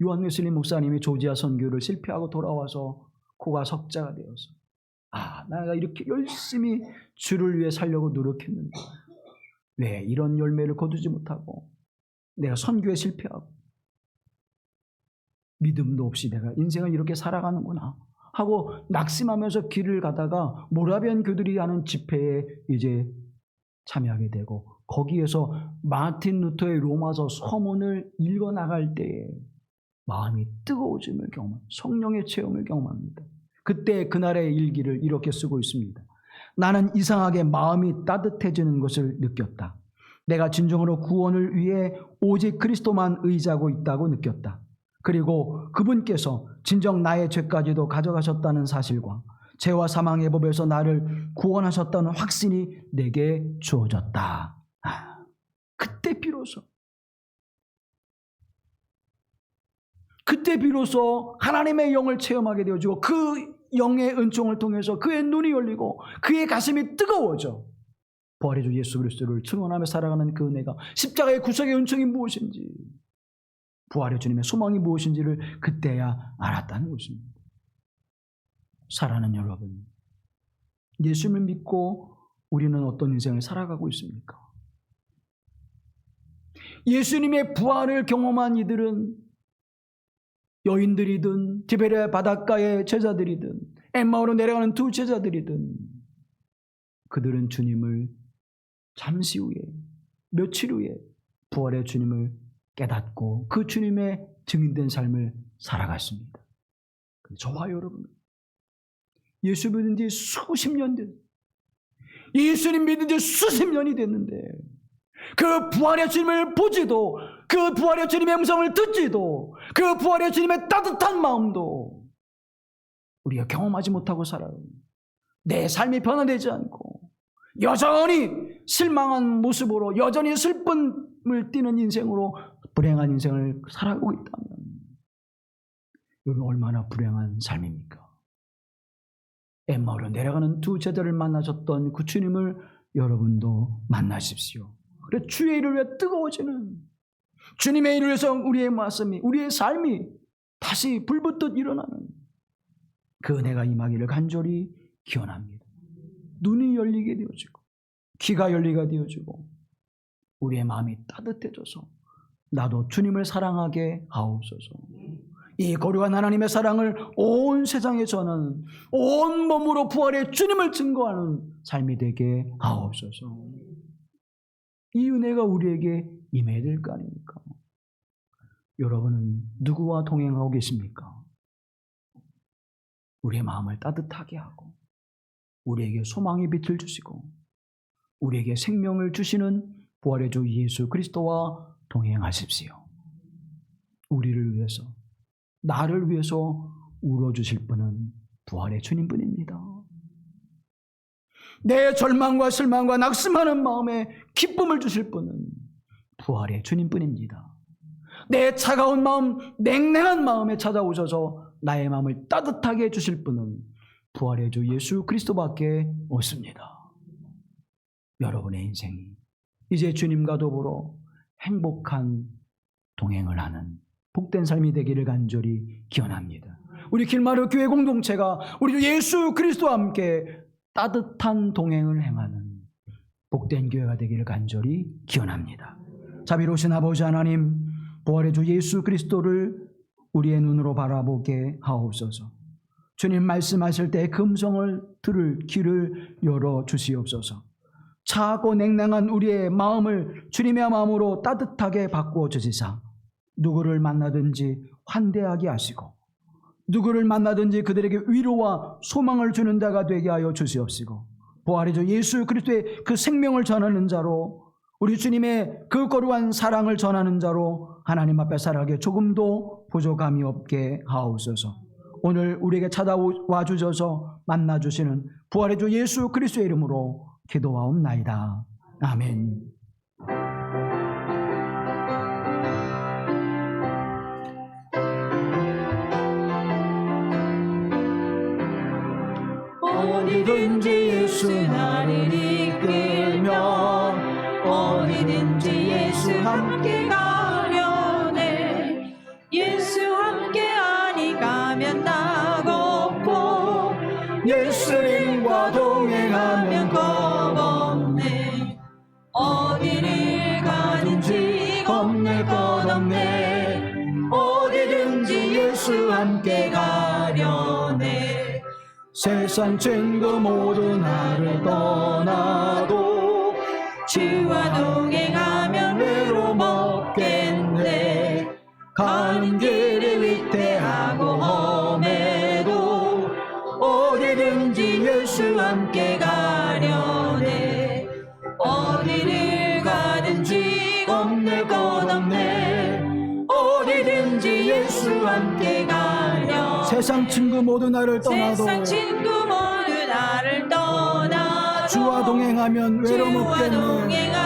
요한 웨슬리 목사님이 조지아 선교를 실패하고 돌아와서 코가 석자가 되어서 내가 이렇게 열심히 주를 위해 살려고 노력했는데 왜 이런 열매를 거두지 못하고 내가 선교에 실패하고 믿음도 없이 내가 인생을 이렇게 살아가는구나 하고 낙심하면서 길을 가다가 모라비안 교들이 하는 집회에 이제 참여하게 되고 거기에서 마틴 루터의 로마서 서문을 읽어나갈 때에 마음이 뜨거워짐을 경험합니다. 성령의 체험을 경험합니다. 그때 그날의 일기를 이렇게 쓰고 있습니다. 나는 이상하게 마음이 따뜻해지는 것을 느꼈다. 내가 진정으로 구원을 위해 오직 그리스도만 의지하고 있다고 느꼈다. 그리고 그분께서 진정 나의 죄까지도 가져가셨다는 사실과 죄와 사망의 법에서 나를 구원하셨다는 확신이 내게 주어졌다. 그때 비로소 하나님의 영을 체험하게 되어지고 그 영의 은총을 통해서 그의 눈이 열리고 그의 가슴이 뜨거워져 부활의 주 예수 그리스도를 증언하며 살아가는 그 은혜가, 십자가의 구속의 은총이 무엇인지, 부활의 주님의 소망이 무엇인지를 그때야 알았다는 것입니다. 사랑하는 여러분, 예수님을 믿고 우리는 어떤 인생을 살아가고 있습니까? 예수님의 부활을 경험한 이들은 여인들이든 디베레 바닷가의 제자들이든 엠마오로 내려가는 두 제자들이든 그들은 주님을 잠시 후에, 며칠 후에 부활의 주님을 깨닫고 그 주님의 증인된 삶을 살아갔습니다. 저와 여러분은 예수 믿은 지 수십 년 됐, 예수님 믿은 지 수십 년이 됐는데 그 부활의 주님을 보지도, 그 부활의 주님의 음성을 듣지도, 그 부활의 주님의 따뜻한 마음도 우리가 경험하지 못하고 살아요. 내 삶이 변화되지 않고 여전히 실망한 모습으로, 여전히 슬픔을 띠는 인생으로 불행한 인생을 살아가고 있다면 이건 얼마나 불행한 삶입니까? 엠마오로 내려가는 두 제자를 만나셨던 그 주님을 여러분도 만나십시오. 그래, 주의 일을 위해 뜨거워지는, 주님의 일을 위해서 우리의 말씀이, 우리의 삶이 다시 불붙듯 일어나는 그 은혜가 임하기를 간절히 기원합니다. 눈이 열리게 되어지고 귀가 열리게 되어지고 우리의 마음이 따뜻해져서 나도 주님을 사랑하게 하옵소서. 이 거룩한 하나님의 사랑을 온 세상에 전하는, 온 몸으로 부활의 주님을 증거하는 삶이 되게 하옵소서. 이 은혜가 우리에게 임해야 될 거 아닙니까? 여러분은 누구와 동행하고 계십니까? 우리의 마음을 따뜻하게 하고 우리에게 소망의 빛을 주시고 우리에게 생명을 주시는 부활의 주 예수 그리스도와 동행하십시오. 우리를 위해서, 나를 위해서 울어주실 분은 부활의 주님뿐입니다. 내 절망과 실망과 낙심하는 마음에 기쁨을 주실 분은 부활의 주님뿐입니다. 내 차가운 마음, 냉랭한 마음에 찾아오셔서 나의 마음을 따뜻하게 해주실 분은 부활의 주 예수 그리스도밖에 없습니다. 여러분의 인생이 이제 주님과 더불어 행복한 동행을 하는 복된 삶이 되기를 간절히 기원합니다. 우리 길마루 교회 공동체가 우리 주 예수 그리스도와 함께 따뜻한 동행을 행하는 복된 교회가 되기를 간절히 기원합니다. 자비로우신 아버지 하나님, 부활의 주 예수 그리스도를 우리의 눈으로 바라보게 하옵소서. 주님 말씀하실 때 금성을 들을 귀를 열어 주시옵소서. 차고 냉랭한 우리의 마음을 주님의 마음으로 따뜻하게 바꾸어 주시사 누구를 만나든지 환대하게 하시고 누구를 만나든지 그들에게 위로와 소망을 주는 자가 되게 하여 주시옵시고 부활의 주 예수 그리스도의 그 생명을 전하는 자로 우리 주님의 그 거룩한 사랑을 전하는 자로 하나님 앞에 살아가게 조금도 부족함이 없게 하옵소서. 오늘 우리에게 찾아와 주셔서 만나 주시는 부활의 주 예수 그리스도의 이름으로 기도하옵나이다. 아멘. 어디든지 예수 나를 이끌며 어디든지 예수 함께 가려네. 예수 함께 아니 가면 낙없고 예수님과 동행하면 겁없네. 어디를 가든지 겁낼 것 없네. 어디든지 예수 함께 가려네. 세상 친구 모두 나를 떠나도 주와 동행하면 외로움 없겠네. 가는 길이 위태하고 험해도 어디든지 예수 함께 가려네. 어디를 가든지 겁낼 것 없네. 어디든지 예수 함께 가려. 세상 친구 모두 나를 떠나도 세상 친구 모두 나를 떠나도 주와 동행하면 외로움 주와 없겠네. 동행하면